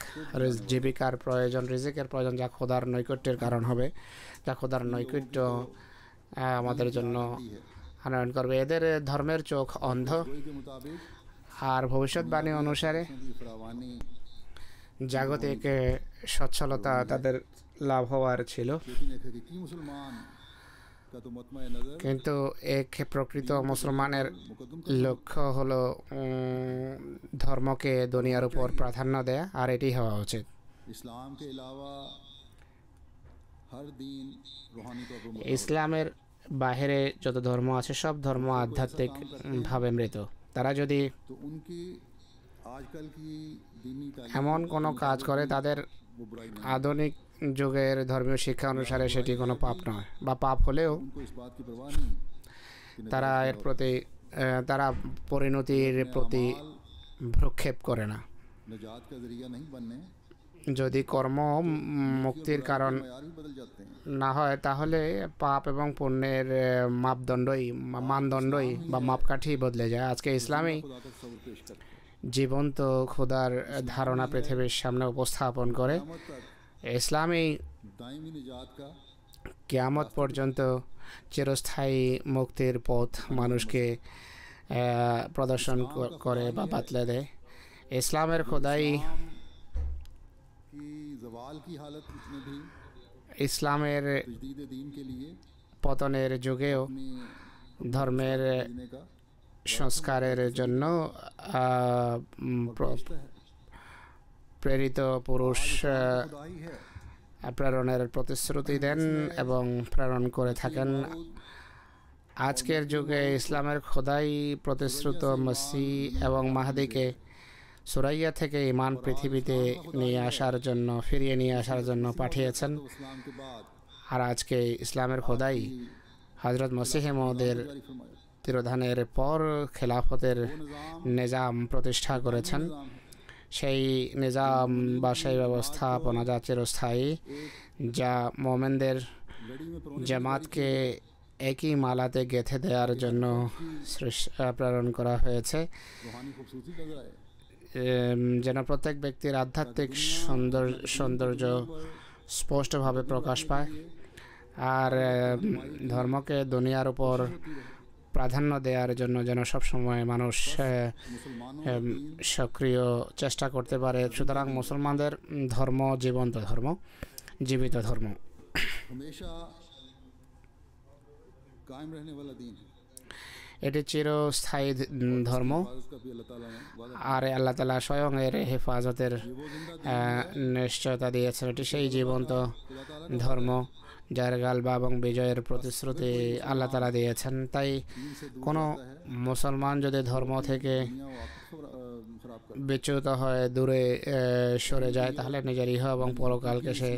জীবিকার প্রয়োজন, রিজিকের প্রয়োজন যা খোদার নৈকট্যের কারণ হবে, যা খোদার নৈকট্য আমাদের জন্য আনয়ন করবে। এদের ধর্মের চোখ অন্ধ, गोई के मुताबिक আর ভবিষ্যৎবাণী অনুসারে की फरावानी জাগতিক সচ্ছলতা তাদের লাভ হওয়ার ছিল। लेकिन एक हकीकी मुसलमान का तो मतमा नजर কিন্তু এক প্রকৃত মুসলমানের मुकद्दम লক্ষ্য হলো ধর্মকে দুনিয়ার উপর প্রাধান্য দেয়া, আর এটি হওয়া উচিত। इस्लाम के अलावा हर दीन रूहानी तौर पर ইসলামের বাহিরে যত ধর্ম আছে সব ধর্ম আধ্যাত্মিক ভাবে মৃত। তারা যদি तो उनकी आजकल की दीनी तालीम এমন কোনো কাজ করে তাদের वो बुराई नहीं, আধুনিক যুগের ধর্মীয় শিক্ষা অনুসারে সেটি কোনো পাপ নয়, বা পাপ হলেও उनको इस बात की परवाह नहीं कि তারা এর প্রতি তারা পরিণতির প্রতি ভ্রুক্ষেপ করে না। निजात का जरिया नहीं बनने, যদি কর্ম মুক্তির কারণ यार भी बदल जाते हैं। না হয় তাহলে পাপ এবং পুণ্যের মানদণ্ডই বা মাপকাঠি বদলে যায়। আজকে ইসলামী खुदा का तस्वुर पेश करते हैं। জীবন্ত খোদার ধারণা পৃথিবীর সামনে উপস্থাপন করে। क़यामत तक ইসলামী दायमी निजात का কিয়ামত পর্যন্ত চিরস্থায়ী মুক্তির পথ মানুষকে প্রদর্শন করে বা বাতলে দেয়। ইসলামের খোদাই की जवाल की हालत में भी ইসলামের तजदीद दीन के लिए পতনের যুগেও अपनी ধর্মের जीने का সংস্কারের জন্য पेशता है। প্রেরিত পুরুষ खुदाई है প্রেরণের প্রতিশ্রুতি দেন এবং প্রেরণ করে থাকেন। আজকের যুগে ইসলামের খোদাই প্রতিশ্রুত মসিহ এবং মাহদিকে সুরাইয়া থেকে ঈমান পৃথিবীতে নিয়ে আসার জন্য, ফিরিয়ে নিয়ে আসার জন্য পাঠিয়েছেন। तो इस्लाम के बाद আর আজকে ইসলামের খোদাই হজরত মসিহ মওদের जारी फरमाया তিরোধানের পর খেলাফতের নিজাম প্রতিষ্ঠা করেছেন। সেই নিজাম বা সেই ব্যবস্থাপনা যা চিরস্থায়ী, যা মোমেনদের लड़ी में জামাতকে একই মালাতে গেঁথে দেওয়ার জন্য প্রেরণ করা হয়েছে, रूहानी खूबसूरती नजर आए। যেন প্রত্যেক ব্যক্তির আধ্যাত্মিক সৌন্দর্য স্পষ্টভাবে প্রকাশ পায়, আর ধর্মকে দুনিয়ার উপর প্রাধান্য দেওয়ার জন্য যেন সবসময় মানুষ সক্রিয় চেষ্টা করতে পারে। সুতরাং মুসলমানদের ধর্ম জীবন্ত ধর্ম, জীবিত ধর্ম। हमेशा कायम रहने वाला दीन है। এটি চিরস্থায়ী ধর্ম, उसका भी अल्लाह ताला ने वादा আর আল্লাহ তাআলা স্বয়ং এর হেফাজতের वो जिंदा নিশ্চয়তা দিয়েছেন। এটি সেই জীবন্ত ধর্ম যার গালবা এবং বিজয়ের প্রতিশ্রুতি আল্লাহ তাআলা দিয়েছেন। তাই কোনো মুসলমান যদি ধর্ম থেকে दुनिया वापस खराब कर বিচ্যুত হয়, দূরে সরে যায়, তাহলে নিজের ইহ এবং পরকালকে সে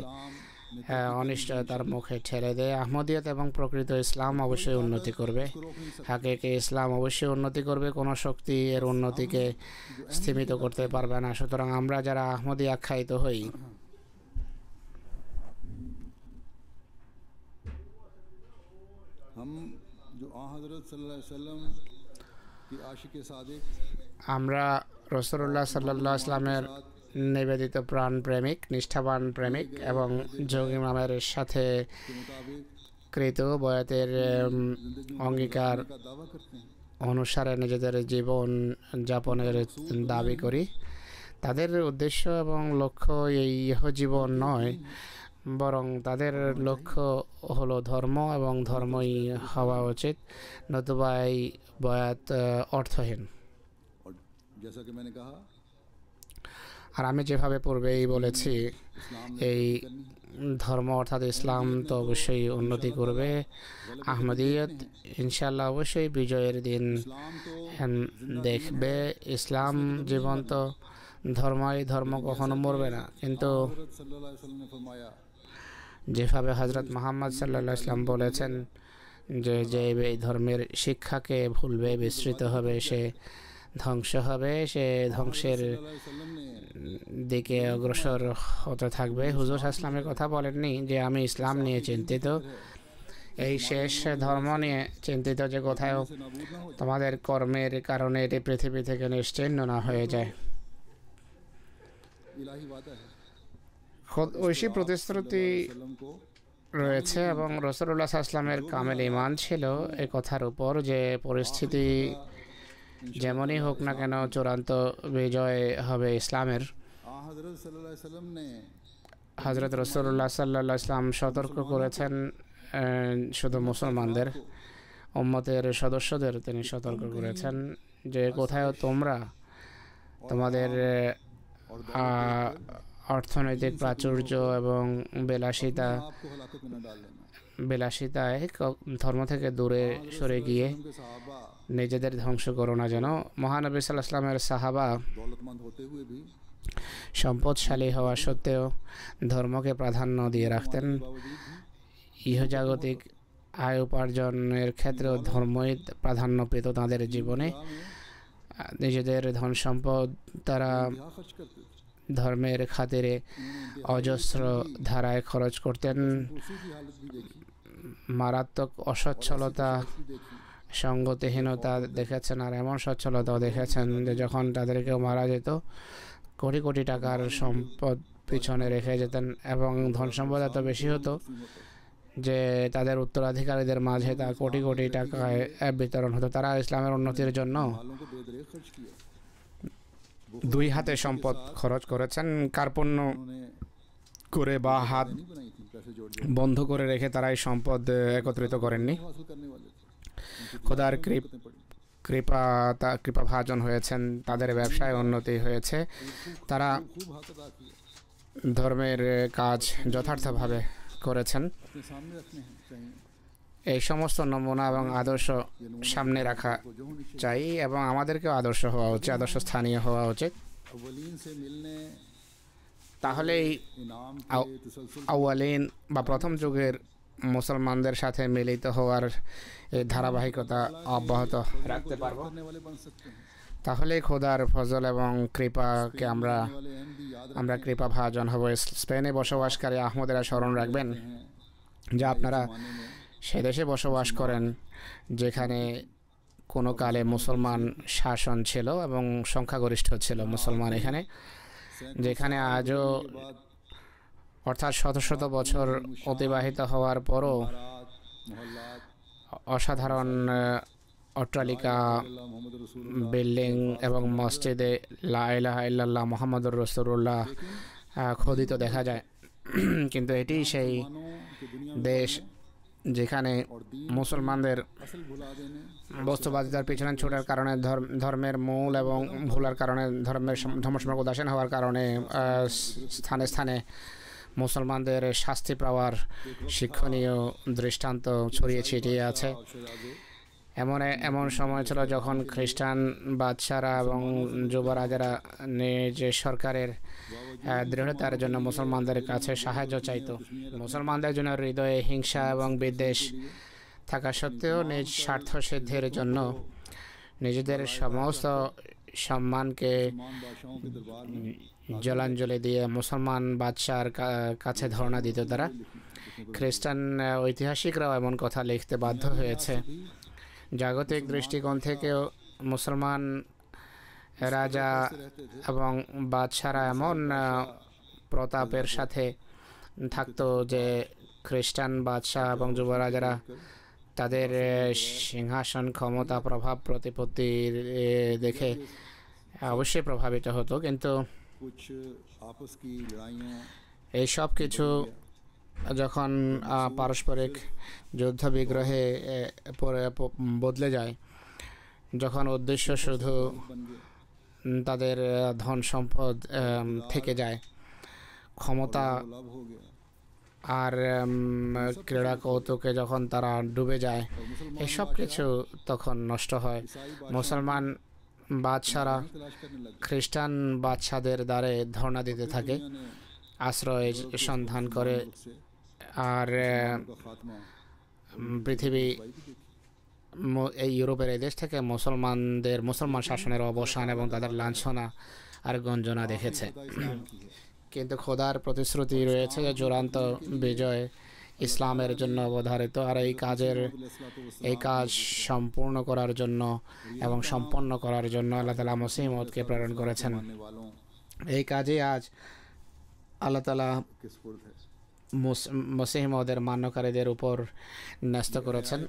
অনিশ্চয়তার মুখে ঠেলে দেয়। আহমদিয়ত এবং প্রকৃত ইসলাম অবশ্যই উন্নতি করবে, হাকিকি ইসলাম অবশ্যই উন্নতি করবে। কোনো শক্তি এর উন্নতিকে স্থিমিত করতে পারবে না। সুতরাং আমরা যারা আহমদি আখ্যায়িত হই, हम जो आ हज़रत सल्लल्लाहु अलैहि वसल्लम की आशिक सादिक আমরা রাসূলুল্লাহ সাল্লাল্লাহু আলাইহি ওয়াসাল্লামের নিবেদিত প্রাণ প্রেমিক, নিষ্ঠাবান প্রেমিক এবং যোগ ইমামের সাথে के मुताबिक কৃত বয়াতের অঙ্গীকার का दावा करते हैं। অনুসারে নিজেদের জীবন যাপনের দাবি করি। তাদের উদ্দেশ্য এবং লক্ষ্য এই জীবন নয়, বরং তাদের লক্ষ্য হলো ধর্ম এবং ধর্মই হওয়া উচিত, নতুবা এই বয়াত অর্থহীন। और जैसा कि मैंने कहा, আর আমি যেভাবে পূর্বেই বলেছি, इस्लाम এই ধর্ম অর্থাৎ ইসলাম তো অবশ্যই উন্নতি করবে। আহমদিয়ত ইনশাল্লাহ অবশ্যই বিজয়ের দিন इस्लाम तो দেখবে। ইসলাম জীবন্ত ধর্ম, এই ধর্ম কখনো মরবে না। কিন্তু हज़रत सल्लल्लाहु अलैहि वसल्लम ने फरमाया যেভাবে হজরত মুহাম্মদ সাল্লাল্লাহু আলাইহি ওয়াসাল্লাম বলেছেন যে যে এই ধর্মের শিক্ষাকে ভুলবে, বিস্মৃত হবে, সে ধ্বংস হবে, সে ধ্বংসের দিকে অগ্রসর হতে থাকবে। হুজুর ইসলামের কথা বলেননি যে আমি ইসলাম নিয়ে চিন্তিত, এই শেষ ধর্ম নিয়ে চিন্তিত যে কোথাও তোমাদের কর্মের কারণে এটি পৃথিবী থেকে নিশ্চিহ্ন না হয়ে যায়। ঐশী প্রতিশ্রুতি রয়েছে এবং রাসূলুল্লাহ সাল্লাল্লাহু আলাইহি ওয়াসাল্লামের কামেল ঈমান ছিল এই কথার উপর যে পরিস্থিতি যেমনই হোক না কেন চূড়ান্ত বিজয় হবে ইসলামের। হযরত রাসূলুল্লাহ সাল্লাল্লাহু আলাইহি ওয়াসাল্লাম সতর্ক করেছেন শুধু মুসলমানদের, উম্মতের সদস্যদের তিনি সতর্ক করেছেন যে কোথায় তোমরা তোমাদের অর্থনৈতিক প্রাচুর্য এবং বিলাসিতায় ধর্ম থেকে দূরে সরে গিয়ে নিজেদের ধ্বংস করো না যেন। মহানবী সাল্লাল্লাহু আলাইহি ওয়াসাল্লামের সাহাবা সম্পদশালী হওয়া সত্ত্বেও ধর্মকে প্রাধান্য দিয়ে রাখতেন। ইহজাগতিক আয় উপার্জনের ক্ষেত্রেও ধর্মই প্রাধান্য পেত তাদের জীবনে। নিজেদের ধন সম্পদ তারা ধর্মের খাতিরে অজস্র ধারায় খরচ করতেন। মারাত্মক অসচ্ছলতা, সঙ্গতিহীনতা দেখেছেন, আর এমন সচ্ছলতাও দেখেছেন যে যখন তাদেরকেও মারা যেত কোটি কোটি টাকার সম্পদ পিছনে রেখে যেতেন এবং ধন সম্পদ এত বেশি হতো যে তাদের উত্তরাধিকারীদের মাঝে তা কোটি কোটি টাকায় বিতরণ হতো। তারা ইসলামের উন্নতির জন্য দুই হাতে সম্পদ খরচ করেছেন, কার্পণ্য করে বা হাত বন্ধ করে রেখে তারা এই সম্পদ একত্রিত করেননি। খোদার কৃপাভাজন হয়েছেন, তাদের ব্যবসায় উন্নতি হয়েছে, তারা ধর্মের কাজ যথার্থভাবে করেছেন। এই সমস্ত নমুনা এবং আদর্শ সামনে রাখা চাই এবং আমাদেরকেও আদর্শ হওয়া উচিত, আদর্শ স্থানীয় হওয়া উচিত। তাহলেই আউয়ালিন বা প্রথম যুগের মুসলমানদের সাথে মিলিত হওয়ার এই ধারাবাহিকতা অব্যাহত রাখতে পারব। তাহলে খোদার ফজল এবং কৃপাকে আমরা কৃপাভাজন হব। স্পেনে বসবাসকারী আহমদেরা স্মরণ রাখবেন যা আপনারা সে দেশে বসবাস করেন যেখানে কোনো কালে মুসলমান শাসন ছিল এবং সংখ্যাগরিষ্ঠ ছিল মুসলমান এখানে, যেখানে আজও অর্থাৎ শত শত বছর অতিবাহিত হওয়ার পরও অসাধারণ অট্টালিকা, বিল্ডিং এবং মসজিদে লা ইলাহা ইল্লাল্লাহ মুহাম্মাদুর রাসূলুল্লাহ খোদিত দেখা যায়। কিন্তু এটি সেই দেশ যেখানে মুসলমানদের বস্তুবাদিতার পিছনে ছোটার কারণে, ধর্মের মূল এবং ভুলার কারণে, ধর্মসম্পর্ক উদাসীন হওয়ার কারণে স্থানে স্থানে মুসলমানদের শাস্তি পাওয়ার শিক্ষণীয় দৃষ্টান্ত ছড়িয়ে ছিটিয়ে আছে। এমন সময় ছিল যখন খ্রিস্টান বাদশারা এবং যুবরাজারা যে সরকারের দৃঢ়তার জন্য মুসলমানদের কাছে সাহায্য চাইত। মুসলমানদের জন্য হৃদয়ে হিংসা এবং বিদ্বেষ থাকা সত্ত্বেও নিজ স্বার্থ সিদ্ধির জন্য নিজেদের সমস্ত সম্মানকে জলাঞ্জলি দিয়ে মুসলমান বাদশার কাছে ধর্ণা দিত তারা। খ্রিস্টান ঐতিহাসিকরাও এমন কথা লিখতে বাধ্য হয়েছে। জাগতিক দৃষ্টিকোণ থেকেও মুসলমান রাজা এবং বাদশারা এমন প্রতাপের সাথে থাকতো যে খ্রিস্টান বাদশাহ এবং যুবরাজারা তাদের সিংহাসন, ক্ষমতা, প্রভাব প্রতিপত্তি দেখে অবশ্যই প্রভাবিত হতো। কিন্তু এই সব কিছু যখন পারস্পরিক যুদ্ধ বিগ্রহে বদলে যায়, যখন উদ্দেশ্য শুধু তাদের ধন সম্পদ থেকে যায়, ক্ষমতা আর ক্রীড়া কৌতুকে যখন তারা ডুবে যায়, এসব কিছু তখন নষ্ট হয়। মুসলমান বাদশারা খ্রিস্টান বাদশাদের দ্বারে ধর্ণা দিতে থাকে, আশ্রয় সন্ধান করে, আর পৃথিবী এই ইউরোপের এই দেশ থেকে মুসলমান শাসনের অবসান এবং তাদের লাঞ্ছনা আর গঞ্জনা দেখেছে। কিন্তু খোদার প্রতিশ্রুতি রয়েছে যে চূড়ান্ত বিজয় ইসলামের জন্য অবধারিত, আর এই কাজ সম্পূর্ণ করার জন্য এবং সম্পন্ন করার জন্য আল্লাহ তাআলা মসিহ মউদকে প্রেরণ করেছেন। এই কাজে আজ আল্লাহ তাআলা মসিহ মউদের মান্যকারীদের উপর ন্যস্ত করেছেন।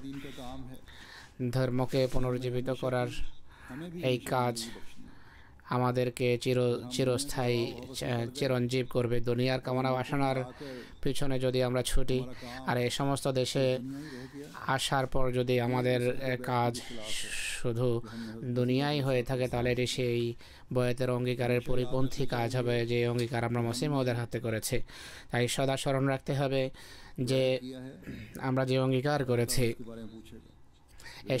ধর্মকে পুনর্জীবিত করার এই কাজ আমাদেরকে চিরস্থায়ী চিরঞ্জীব করবে। দুনিয়ার কামনা বাসনার পিছনে যদি আমরা ছুটি আর এই সমস্ত দেশে আসার পর যদি আমাদের কাজ শুধু দুনিয়াই হয়ে থাকে, তাহলে এটি সেই বয়াতের অঙ্গীকারের পরিপন্থী কাজ হবে, যে অঙ্গীকার আমরা মসিহ মউদের হাতে করেছি। তাই সদা স্মরণ রাখতে হবে যে আমরা যে অঙ্গীকার করেছি এই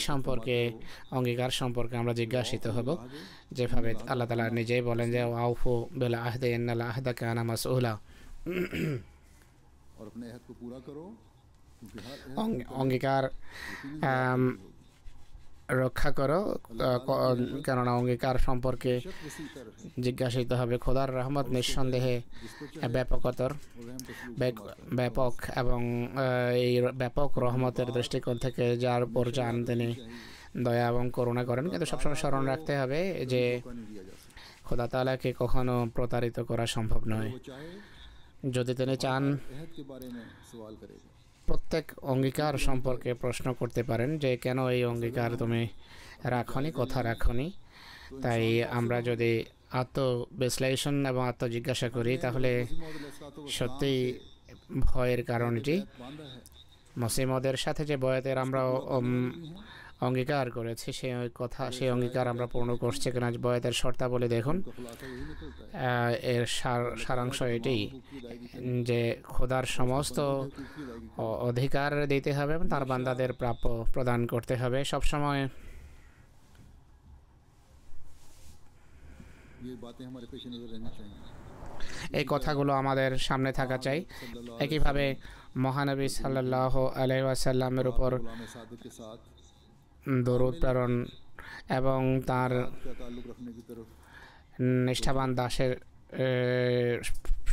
অঙ্গীকার সম্পর্কে আমরা জিজ্ঞাসিত হব, যেভাবে আল্লাহ তাআলা নিজেই বলেন যে আউফু বিল আহদি ইন্নাল আহদা কানা মাসউলা। অঙ্গীকার রক্ষা করো, কেননা অঙ্গীকার সম্পর্কে জিজ্ঞাসিত হবে। খোদার রহমত নিঃসন্দেহে ব্যাপক এবং এই ব্যাপক রহমতের দৃষ্টিকোণ থেকে যার উপর যান তিনি দয়া এবং করুণা করেন। কিন্তু সবসময় স্মরণ রাখতে হবে যে খোদা তাআলাকে কখনো প্রতারিত করা সম্ভব নয়। যদি তিনি চান, প্রত্যেক অঙ্গীকার সম্পর্কে প্রশ্ন করতে পারেন যে কেন এই অঙ্গীকার তুমি রাখনি, কথা রাখনি। তাই আমরা যদি আত্মবিশ্লেষণ এবং আত্মজিজ্ঞাসা করি, তাহলে সত্যিই ভয়ের কারণ এটি। মসিহ মউদের সাথে যে বয়াতের আমরা অঙ্গীকার করেছি, সেই অঙ্গীকার আমরা পূর্ণ করছি কিনা, বয়াতের শর্তাবলী দেখুন। এর সারাংশ এটাই যে খোদার সমস্ত অধিকার দিতে হবে এবং তার বান্দাদের প্রাপ্য প্রদান করতে হবে। সবসময় এই কথাগুলো আমাদের সামনে থাকা চাই। একইভাবে মহানবী সাল্লাল্লাহু আলাইহি ওয়াসাল্লামের উপর দরুদ প্রেরণ এবং তার নিষ্ঠাবান দাসের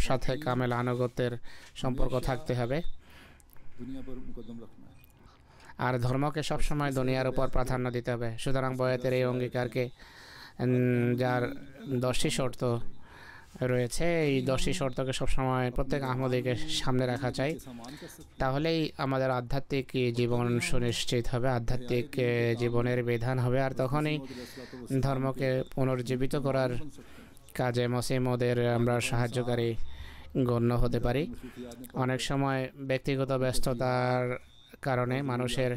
সাথে কামেল আনুগত্যের সম্পর্ক থাকতে হবে। আর ধর্মকে সবসময় দুনিয়ার উপর প্রাধান্য দিতে হবে। সুতরাং বয়াতের এই অঙ্গীকারকে, যার 10টি শর্ত রয়েছে, এই 10টি শর্তকে সবসময় প্রত্যেক আহমদীকে সামনে রাখা চাই। তাহলেই আমাদের আধ্যাত্মিক জীবন সুনিশ্চিত হবে, আধ্যাত্মিক জীবনের বিধান হবে। আর তখনই ধর্মকে পুনর্জীবিত করার কাজে মসিহ মউদের আমরা সাহায্যকারী গণ্য হতে পারি। অনেক সময় ব্যক্তিগত ব্যস্ততার কারণে, মানুষের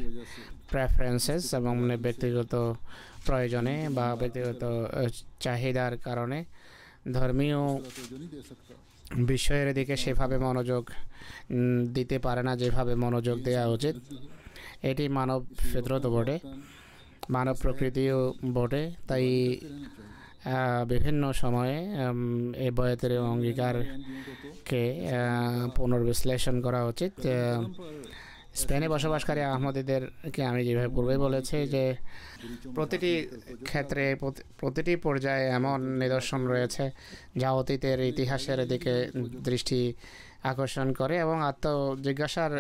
প্রেফারেন্সেস এবং ব্যক্তিগত প্রয়োজনে বা ব্যক্তিগত চাহিদার কারণে ধর্মীয় বিষয়ের দিকে সেভাবে মনোযোগ দিতে পারে না যেভাবে মনোযোগ দেওয়া উচিত। এটি মানব ফিতরত বটে, মানব প্রকৃতিও বটে। তাই বিভিন্ন সময়ে এই বয়াতের অঙ্গীকারকে পুনর্বিশ্লেষণ করা উচিত। স্পেনে বসবাসকারী আহমদীদেরকে আমি যেভাবে পূর্বে বলেছি যে প্রতিটি ক্ষেত্রে, প্রতিটি পর্যায়ে এমন নিদর্শন রয়েছে যা অতীতের ইতিহাসের দিকে দৃষ্টি আকর্ষণ করে এবং আত্মজিজ্ঞাসার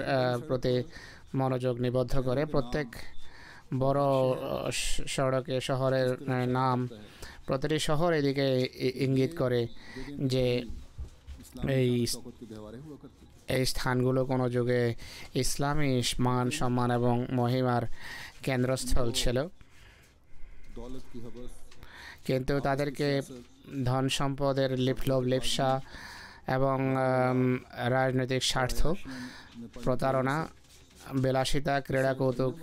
প্রতি মনোযোগ নিবদ্ধ করে। প্রত্যেক বড় সড়কে শহরের নাম, প্রতিটি শহর এদিকে ইঙ্গিত করে যে এই স্থানগুলো কোনো যুগে ইসলামী মান, সম্মান এবং মহিমার কেন্দ্রস্থল ছিল, কিন্তু তাদেরকে ধন সম্পদের লিপ্সা এবং রাজনৈতিক স্বার্থ, প্রতারণা, বিলাসিতা, ক্রীড়া কৌতুক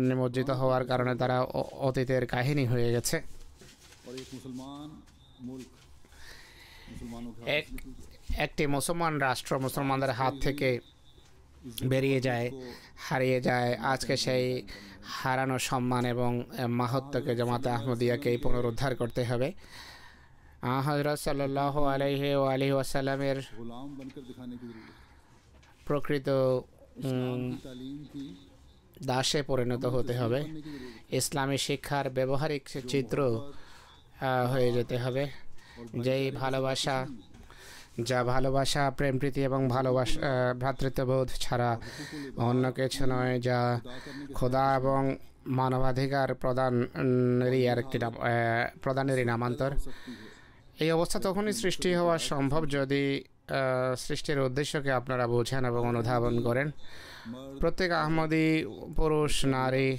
নিমজ্জিত হওয়ার কারণে তারা অতীতের কাহিনী হয়ে গেছে। একটি মুসলমান রাষ্ট্র মুসলমানদের হাত থেকে বেরিয়ে যায়, হারিয়ে যায়। আজকে সেই হারানো সম্মান এবং মাহাত্ম্যকে জামাতে আহমদিয়াকেই পুনরুদ্ধার করতে হবে। হযরত সাল্লাল্লাহু আলাইহি ওয়াসাল্লামের প্রকৃত দাসে পরিণত হতে হবে। ইসলামী শিক্ষার ব্যবহারিক চিত্র হয়ে যেতে হবে। যেই ভালোবাসা, যা ভালোবাসা, প্রেম প্রীতি এবং ভালোবাসা ভ্রাতৃত্ববোধ ছাড়া অন্য কিছু নয়, যা খোদা এবং মানবাধিকার প্রদানেরই নামান্তর। এই অবস্থা তখনই সৃষ্টি হওয়া সম্ভব যদি সৃষ্টির উদ্দেশ্যকে আপনারা বোঝেন এবং অনুধাবন করেন। প্রত্যেক আহমদী পুরুষ, নারী,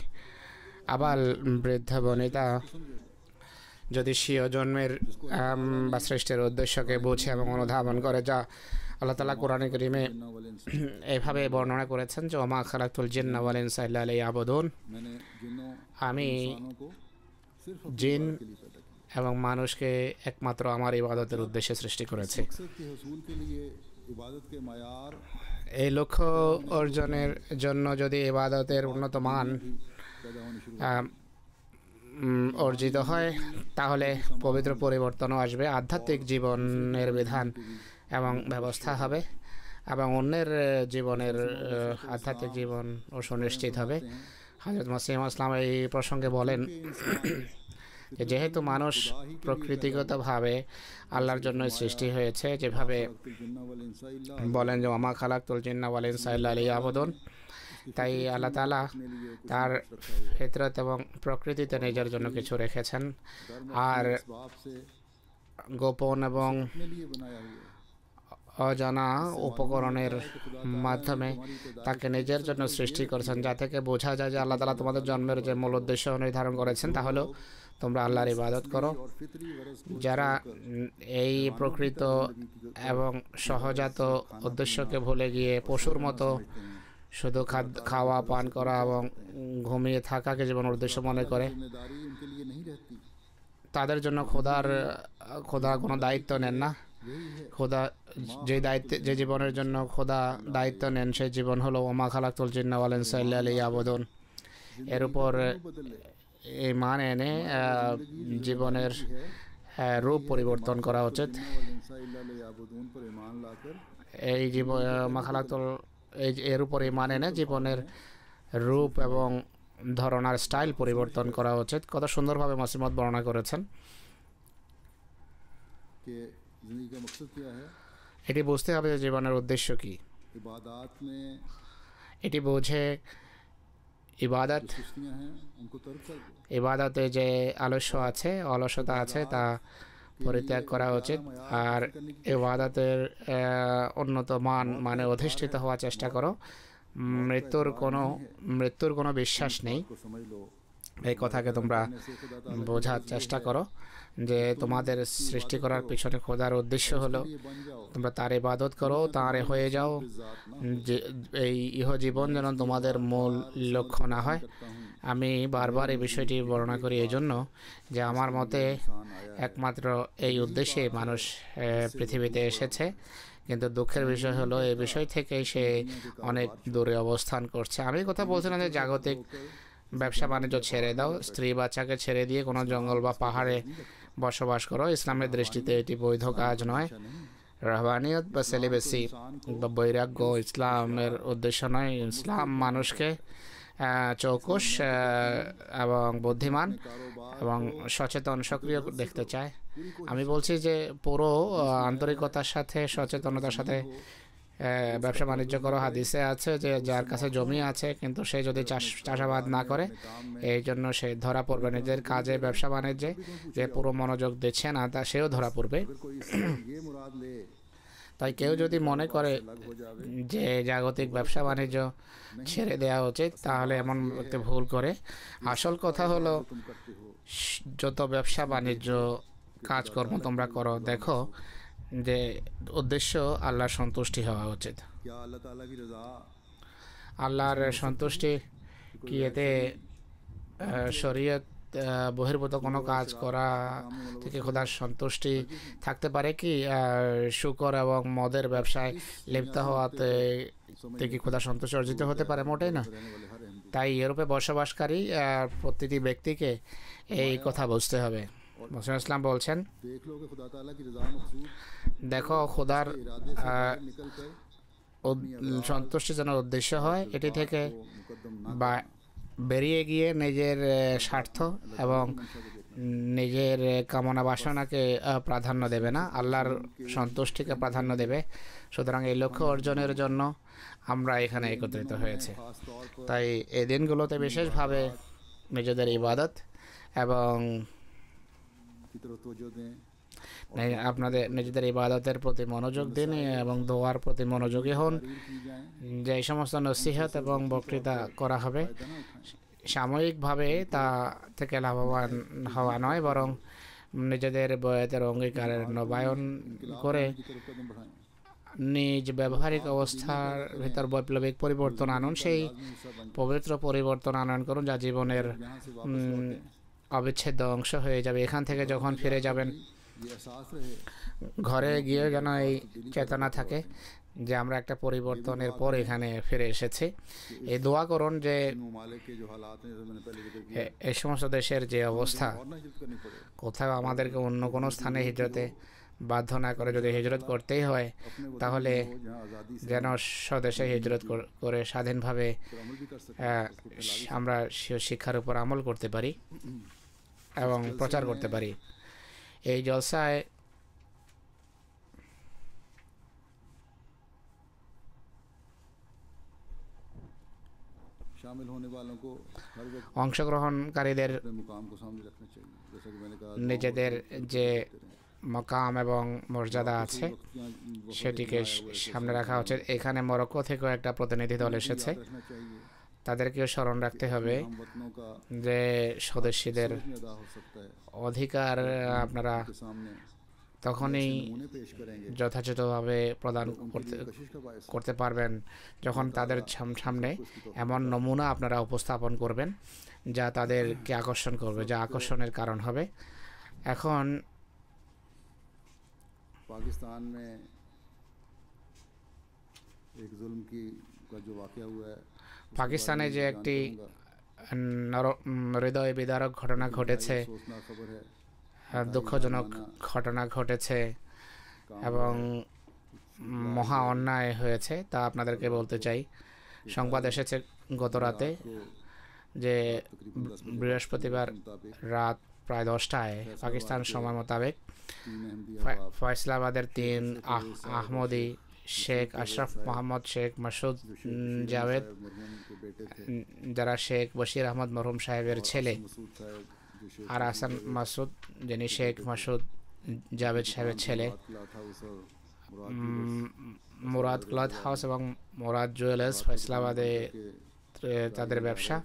আবাল, বৃদ্ধ, বনিতা যদি স্বীয় জন্মের বা সৃষ্টির উদ্দেশ্যকে বোঝে এবং অনুধাবন করে, যা আল্লাহ তাআলা কোরআনে কারীমে এইভাবে বর্ণনা করেছেন যে ওমা খালাকতুল জিন্না ওয়াল ইনসা ইল্লা লিয়াবুদুন, আমি জিন এবং মানুষকে একমাত্র আমার ইবাদতের উদ্দেশ্যে সৃষ্টি করেছি। এই লক্ষ্য অর্জনের জন্য যদি ইবাদতের উন্নত মান অর্জিত হয়, তাহলে পবিত্র পরিবর্তনও আসবে, আধ্যাত্মিক জীবনের বিধান এবং ব্যবস্থা হবে এবং অন্যের জীবনের আধ্যাত্মিক জীবনও সুনিশ্চিত হবে। হযরত মসিহ ইসলাম এই প্রসঙ্গে বলেন যে যেহেতু মানুষ প্রকৃতিগতভাবে আল্লাহর জন্য সৃষ্টি হয়েছে, যেভাবে বলেন যে ওমা খালাকতুল জিন্না ওয়াল ইনসা ইল্লা লিয়াবুদুন, তাই আল্লাহ তাআলা তার ফিতরত এবং প্রকৃতিতে নিজের জন্য কিছু রেখেছেন, আর গোপন এবং অজানা উপকরণের মাধ্যমে তাকে নিজের জন্য সৃষ্টি করেছেন, যা থেকে বোঝা যায় যে আল্লাহ তাআলা তোমাদের জন্মের যে মূল উদ্দেশ্য নির্ধারণ করেছেন তা হলো তোমরা আল্লাহর ইবাদত করো। যারা এই প্রকৃত এবং সহজাত উদ্দেশ্যকে ভুলে গিয়ে পশুর মতো শুধু খাওয়া, পান করা এবং ঘুমিয়ে থাকাকে জীবনের উদ্দেশ্য মনে করে, তাদের জন্য খোদা কোনো দায়িত্ব নেন না। খোদা যে জীবনের জন্য খোদা দায়িত্ব নেন, সেই জীবন হলো ওমা খালাকতুল জিন্না ওয়াল ইনসা ইল্লা লিয়াবুদুন। এর উপর ঈমান এনে জীবনের রূপ পরিবর্তন করা উচিত। এই এর উপর ঈমান এনে জীবনের রূপ এবং ধরনার স্টাইল পরিবর্তন করা উচিত। কত সুন্দরভাবে মসিহ মউদ বর্ণনা করেছেন। এটি বুঝতে হবে যে জীবনের উদ্দেশ্য কি। এটি বোঝে ইবাদতে যে অলসতা আছে তা পরিত্যাগ করা উচিত, আর ইবাদতের উন্নত মান মানে অধিষ্ঠিত হওয়ার চেষ্টা করো। মৃত্যুর কোনো বিশ্বাস নেই, এই কথাকে তোমরা বোঝার চেষ্টা করো যে তোমাদের সৃষ্টি করার পিছনে খোদার উদ্দেশ্য হলো তোমরা তার ইবাদত করো, তার হয়ে যাও। যে এই ইহজীবন যেন তোমাদের মূল লক্ষ্য না হয়। আমি বারবার এই বিষয়টি বর্ণনা করি এই জন্য যে আমার মতে একমাত্র এই উদ্দেশ্যে মানুষ পৃথিবীতে এসেছে, কিন্তু দুঃখের বিষয় হলো এই বিষয় থেকে সে অনেক দূরে অবস্থান করছে। আমি কথা বলছিলাম যে জাগতিক ব্যবসা বাণিজ্য ছেড়ে দাও, স্ত্রী বাচ্চাকে ছেড়ে দিয়ে কোনো জঙ্গল বা পাহাড়ে বসবাস করো। ইসলামের দৃষ্টিতে এটি বৈধ কাজ নয়। রাহবানিয়ত বা সেলিবেসি বা বৈরাগ্য ইসলামের উদ্দেশ্য নয়। ইসলাম মানুষকে চৌকস এবং বুদ্ধিমান এবং সচেতন, সক্রিয় দেখতে চায়। আমি বলছি যে পুরো আন্তরিকতার সাথে, সচেতনতার সাথে ব্যবসা বাণিজ্য করো। হাদিসে আছে যে যার কাছে জমি আছে কিন্তু সে যদি চাষাবাদ না করে, এই জন্য সে ধরা পড়বে নিজের কাজে, ব্যবসা বাণিজ্যে যে পুরো মনোযোগ দিচ্ছে না, তা সেও ধরা পড়বে। তাই কেউ যদি মনে করে যে জাগতিক ব্যবসা বাণিজ্য ছেড়ে দেওয়া উচিত, তাহলে এমন একটি ভুল করে। আসল কথা হলো যত ব্যবসা বাণিজ্য কাজকর্ম তোমরা করো, দেখো যে উদ্দেশ্য আল্লাহর সন্তুষ্টি হওয়া উচিত। আল্লাহর সন্তুষ্টি কি এতে শরীয়ত বহির্ভূত কোনো কাজ করা থেকে খোদার সন্তুষ্টি থাকতে পারে কি? শুকর এবং মদের ব্যবসায় লিপ্ত হওয়াতে থেকে খোদার সন্তুষ্টি অর্জিত হতে পারে? মোটেই না। তাই ইউরোপে বসবাসকারী প্রতিটি ব্যক্তিকে এই কথা বুঝতে হবে। মুসলিম ইসলাম বলছেন, দেখো খোদার সন্তুষ্টিজনক উদ্দেশ্য হয়, এটি থেকে को मुकद्दम ना বা বেরিয়ে গিয়ে নিজের স্বার্থ এবং নিজের কামনা বাসনাকে প্রাধান্য দেবে না, আল্লাহর সন্তুষ্টিকে প্রাধান্য দেবে। সুতরাং এই লক্ষ্য অর্জনের জন্য আমরা এখানে একত্রিত হয়েছে। खास तौर पर তাই এই দিনগুলোতে বিশেষভাবে নিজেদের ইবাদত এবং की तरफ तवज्जो दें আপনাদের নিজেদের ইবাদতের প্রতি মনোযোগ দিন এবং দোয়ার প্রতি মনোযোগী হন। तारीफ की जाए, যে সমস্ত নসিহত এবং বক্তৃতা করা হবে फायदा ना उठाएं। সাময়িকভাবে তা থেকে লাভবান হওয়া নয়, বরং নিজেদের বয়াতের অঙ্গীকারের নবায়ন করে की तरफ कदम बढ़ाएं। নিজ ব্যবহারিক অবস্থার ভিতর বৈপ্লবিক পরিবর্তন আনুন, সেই পবিত্র পরিবর্তন আনয়ন করুন যা জীবনের यहाँ से वापस लौटें, অবিচ্ছেদ্য অংশ হয়ে যাবে। এখান থেকে যখন ফিরে যাবেন ये एहसास रहे ঘরে গিয়ে যেন এই চেতনা থাকে যে আমরা একটা পরিবর্তনের পর এখানে ফিরে এসেছি। এই দোয়া করুন যে इन ममालिक के जो हालात हैं, जैसे मैंने पहले जिक्र किया, এই সমস্ত দেশের যে অবস্থা, और ना हिजरत करनी पड़े, কোথাও আমাদেরকে অন্য কোনো স্থানে হিজরতে বাধ্য না করে যদি হিজরত করতেই হয় अपने वतन তাহলে में हो, जहाँ आज़ादी से যেন স্বদেশে হিজরত করে স্বাধীনভাবে फिर अमल भी कर सकते আমরা শিক্ষার উপর আমল করতে পারি এবং প্রচার করতে পারি। এই জলসায় शामिल होने वालों को हर वक्त অংশগ্রহণকারীদের अपने मुकाम को सामने रखना चाहिए, जैसा कि मैंने कहा, নিজেদের যে মকাম এবং মর্যাদা আছে সেটিকে সামনে রাখা উচিত। এখানে মরক্কো থেকেও একটা প্রতিনিধি দল এসেছে, रखना चाहिए। তাদেরকেও স্মরণ রাখতে হবে हम वतनों का যে স্বদেশীদের में अदा हो सकता है অধিকার আপনারা के सामने তখনই नमूने पेश करेंगे, যথাযথভাবে প্রদান उनकी कशिश का बायस করতে পারবেন যখন তাদের সামনে এমন নমুনা আপনারা উপস্থাপন করবেন যা তাদেরকে আকর্ষণ করবে, যা আকর্ষণের কারণ হবে। এখন पाकिस्तान में एक जुल्म की का जो वाक़या हुआ है, পাকিস্তানে যে একটি হৃদয় বিদারক ঘটনা ঘটেছে, सोचनाक खबर है। দুঃখজনক ঘটনা ঘটেছে এবং মহা অন্যায় হয়েছে তা আপনাদেরকে বলতে চাই। সংবাদ এসেছে গত রাতে যে বৃহস্পতিবার রাত প্রায় 10টায় পাকিস্তান সময় মোতাবেক तीन अहमदिया ফয়সলাবাদের 3 আহমদি শেখ আশরাফ মোহাম্মদ, শেখ মাসুদ জাভেদ, मरहूम के बेटे थे, যারা শেখ বশির আহমদ মরহুম সাহেবের ছেলে, मसूद साहब जो शेख আর হাসান মাসুদ যিনি শেখ মাসুদ জাভেদ সাহেবের ছেলে, क्लॉथ हाउस और মুরাদ ক্লথ হাউস এবং মুরাদ জুয়েলার্স ফয়সলাবাদে তাদের ব্যবসা।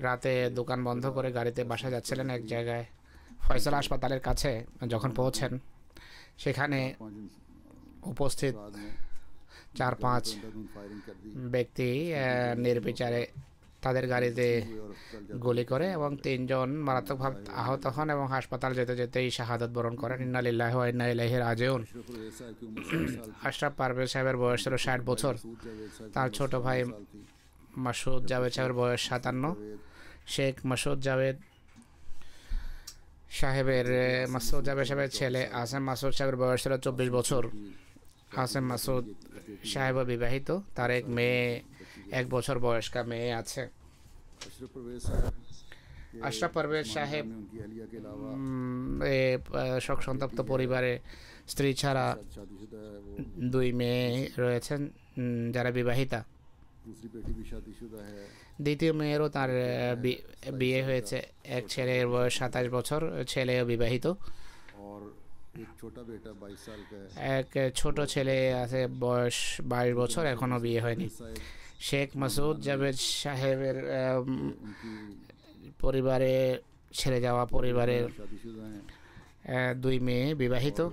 রাতে দোকান বন্ধ করে গাড়িতে বাসা যাচ্ছিলেন এক জায়গায় ফয়সালা হাসপাতালের কাছে যখন পৌঁছেন সেখানে উপস্থিত 4-5 फायरिंग कर दी ব্যক্তি নির্বিচারে তাদের গাড়িতে গুলি করে এবং 3 জন মারাত্মকভাবে আহত হন এবং হাসপাতাল যেতে যেতেই শাহাদত বরণ করেন। ইন্না লিল্লাহি ওয়া ইন্না ইলাইহি রাজিউন। साहब की उम्र 60 साल আশরাফ পারভেজ সাহেবের বয়স ছিল 60 বছর, তার ছোট ভাই মাসুদ জাভেদ সাহেবের বয়স 57, শেখ মাসুদ জাভেদ সাহেবের ছেলে আসেম মাসুদ সাহেবের বয়স ছিল 24 বছর। আসেম মাসুদ সাহেব বিবাহিত, তার এক মেয়ে 1 বছর বয়স্কা মেয়ে আছে। अशरफ परवेज साहब আশরাফ পারভেজ সাহেব में उनकी अहलिया के अलावा শোক সন্তপ্ত পরিবারে স্ত্রী ছাড়া शादीशुदा है, वो 2 মেয়ে রয়েছেন যারা বিবাহিতা। दूसरी बेटी भी शादीशुदा है দ্বিতীয় মেয়েরও তার বিয়ে হয়েছে, এক ছেলের বয়স 27 বছর, ছেলেও বিবাহিত। और एक छोटा बेटा 22 साल का है। এক ছোট ছেলে আছে বয়স 22 বছর, এখনও বিয়ে হয়নি। साहब শেখ মাসুদ জাভেদ সাহেবের उनकी পরিবারে ছেড়ে যাওয়া পরিবারের शादीशुदा हैं 2 মেয়ে বিবাহিত। और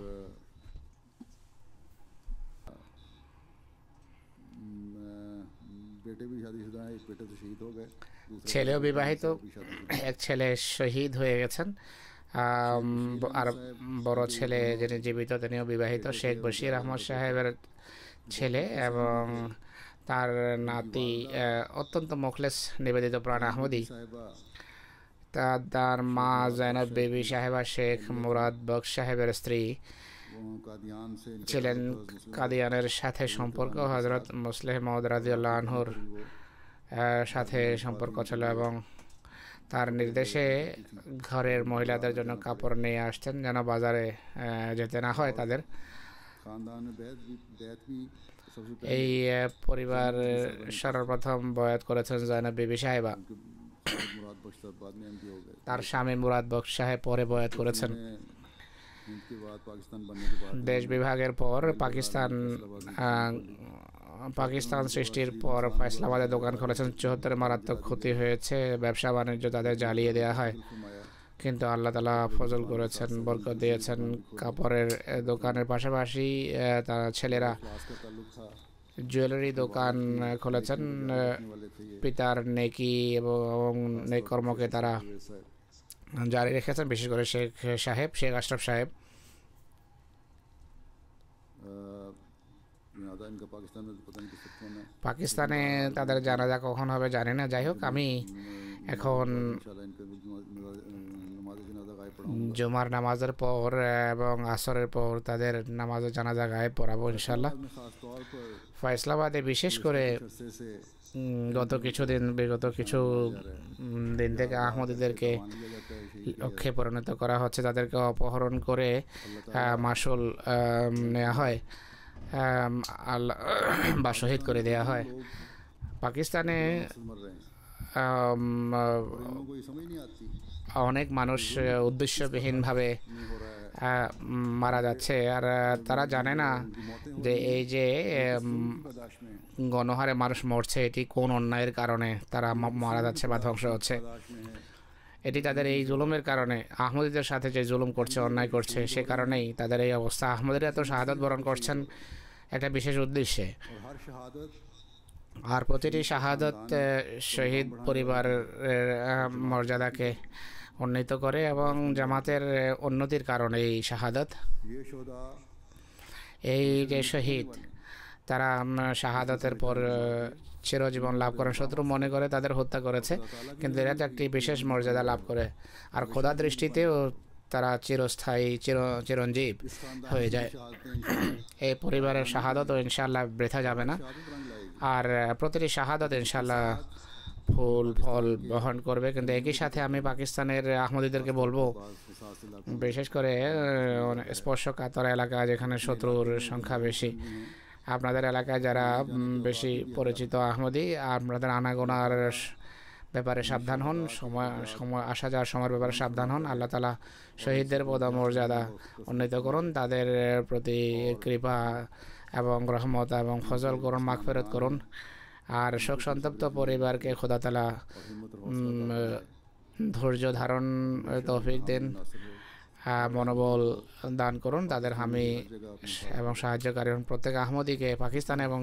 बेटे भी शादीशुदा हैं, एक बेटे तो शहीद हो गए, दूसरा ছেলেও বিবাহিত, भी शादीशुदा এক ছেলে শহীদ হয়ে গেছেন আর বড় ছেলে যিনি জীবিত তিনিও বিবাহিত, শেখ বশির আহমদ সাহেবের ছেলে এবং তার নাতি অত্যন্ত মুখলেস নিবেদিত প্রাণ আহমদি। साहिबा তার মা জয়নব বেবি সাহেবা শেখ মুরাদ বক্স সাহেবের স্ত্রী वो कादियान से ছিলেন কাদিয়ানের সাথে সম্পর্ক হযরত মুসলিহ মাউদ রাদিয়াল্লাহু আনহুর সাথে সম্পর্ক ছিল এবং তার নির্দেশে ঘরের মহিলাদের জন্য কাপড় নিয়ে আসতেন যেন বাজারে যেতে না হয় তাদের। खानदान में बैत भी सबसे এই পরিবার সর্বপ্রথম বয়াত করেছেন জয়নব বিবি সাহেবা। मुराद बख्श साहब बाद में एमपी हो गए। তার স্বামী মুরাদ বক্স সাহেব পরে বয়াত করেছেন। इनके बाद पाकिस्तान बनने के बाद দেশ বিভাগের পর পাকিস্তান সৃষ্টির পর ফয়সালাবাদে দোকান খুলেছেন। ৭৪ মারাত্মক ক্ষতি হয়েছে, ব্যবসা বাণিজ্য তাদের জ্বালিয়ে দেওয়া হয়, কিন্তু আল্লাহ তাআলা ফজল করেছেন, বরকত দিয়েছেন। কাপড়ের দোকানের পাশাপাশি তার ছেলেরা জুয়েলারি দোকান খুলেছেন। পিতার নেকি এবং নেক কর্মকে তারা জারি রেখেছেন, বিশেষ করে শেখ আশরাফ সাহেব। পাকিস্তানে তাদের জানাজা কখন হবে জানি না। যাই হোক, আমি এখন জুমার নামাজের পর এবং আসরের পর তাদের নামাজের জানাজা গায়েব পড়াবো ইনশাল্লাহ। ফয়সালাবাদে বিশেষ করে বিগত কিছু দিন থেকে আহমদীদেরকে লক্ষ্যে পরিণত করা হচ্ছে, তাদেরকে অপহরণ করে মাসুল নেওয়া হয় বা শহীদ করে দেওয়া হয়। পাকিস্তানে অনেক মানুষ উদ্দেশ্যবিহীনভাবে মারা যাচ্ছে, আর তারা জানে না যে এই যে গণহারে মানুষ মরছে এটি কোন অন্যায়ের কারণে তারা মারা যাচ্ছে বা ধ্বংস হচ্ছে। এটি তাদের এই জুলুমের কারণে, আহমদীদের সাথে যে জুলুম করছে, অন্যায় করছে, সে কারণেই তাদের এই অবস্থা। আহমদীরা এত শাহাদাত বরণ করছেন একটা বিশেষ উদ্দেশ্যে, আর প্রতিটি শাহাদাত শহীদ পরিবারের মর্যাদাকে উন্নীত করে এবং জামাতের উন্নতির কারণে এই শাহাদাত। এই যে শহীদ, তারা শাহাদাতের পর চিরজীবন লাভ করেন। শত্রু মনে করে তাদের হত্যা করেছে, কিন্তু এরা তো একটি বিশেষ মর্যাদা লাভ করে, আর খোদা দৃষ্টিতেও তারা চিরস্থায়ী চিরঞ্জীব হয়ে যায়। এই পরিবারের শাহাদত ইনশাআল্লাহ বৃথা যাবে না, আর প্রতিটি শাহাদত ইনশাআল্লাহ ফল বহন করবে। কিন্তু একই সাথে আমি পাকিস্তানের আহমদীদেরকে বলবো, বিশেষ করে স্পর্শকাতর এলাকা যেখানে শত্রুর সংখ্যা বেশি, আপনাদের এলাকায় যারা বেশি পরিচিত আহমদী, আপনাদের আনাগোনার ব্যাপারে সাবধান হন, সময় আসা যাওয়ার সময়ের ব্যাপারে সাবধান হন। আল্লাহ তাআলা শহীদদের পদমর্যাদা উন্নীত করুন, তাদের প্রতি কৃপা এবং রহমত এবং ফজল করুন, মাগফিরাত করুন। আর শোক সন্তপ্ত পরিবারকে খোদা তাআলা ধৈর্য ধারণ তৌফিক দিন, মনোবল দান করুন, তাদের হামি এবং সাহায্যকারী হন। প্রত্যেক আহমদীকে পাকিস্তান এবং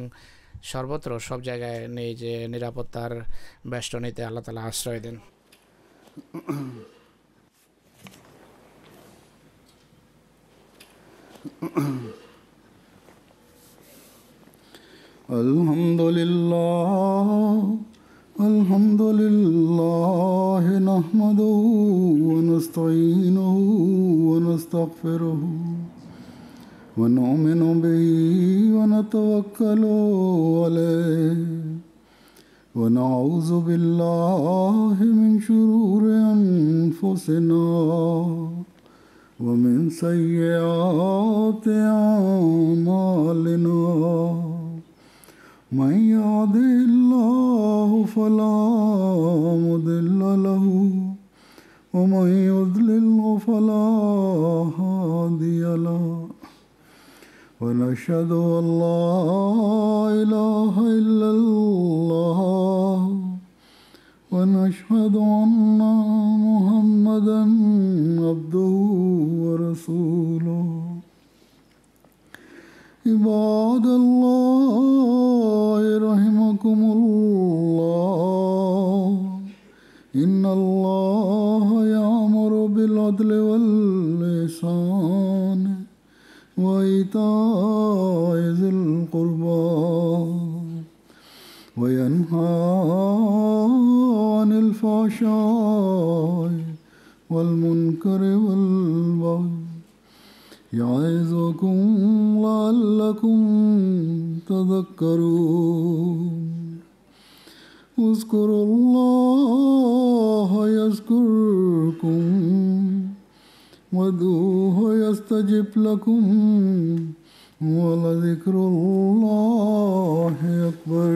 সর্বত্র সব জায়গায় নিজ নিরাপত্তার বেষ্টনীতে আল্লাহ তাআলা আশ্রয় দেন। আলহামদুলিল্লাহ নাহমাদুহু ওয়া নাস্তাঈনুহু ওয়া নাস্তাগফিরুহু ওয়া নু'মিনু বিহি ওয়া নাতাওয়াক্কালু আলাইহি ওয়া নাউযু বিল্লাহি মিন শুরুরি আনফুসিনা ওয়া মিন সাইয়্যাতি আ'মালিনা। من يهده الله فلا مضل له ومن يضلل فلا هادي له ونشهد أن لا إله إلا الله ونشهد أن محمدا عبده ورسوله. عباد الله رحمكم الله إن الله يأمر بالعدل والإحسان وإيتاء ذي القربى وينهى عن الفحشاء والمنكر والبغي يعظكم لعلكم تذكرون اذكروا الله يذكركم وادعوه يستجب لكم ولذكر الله أكبر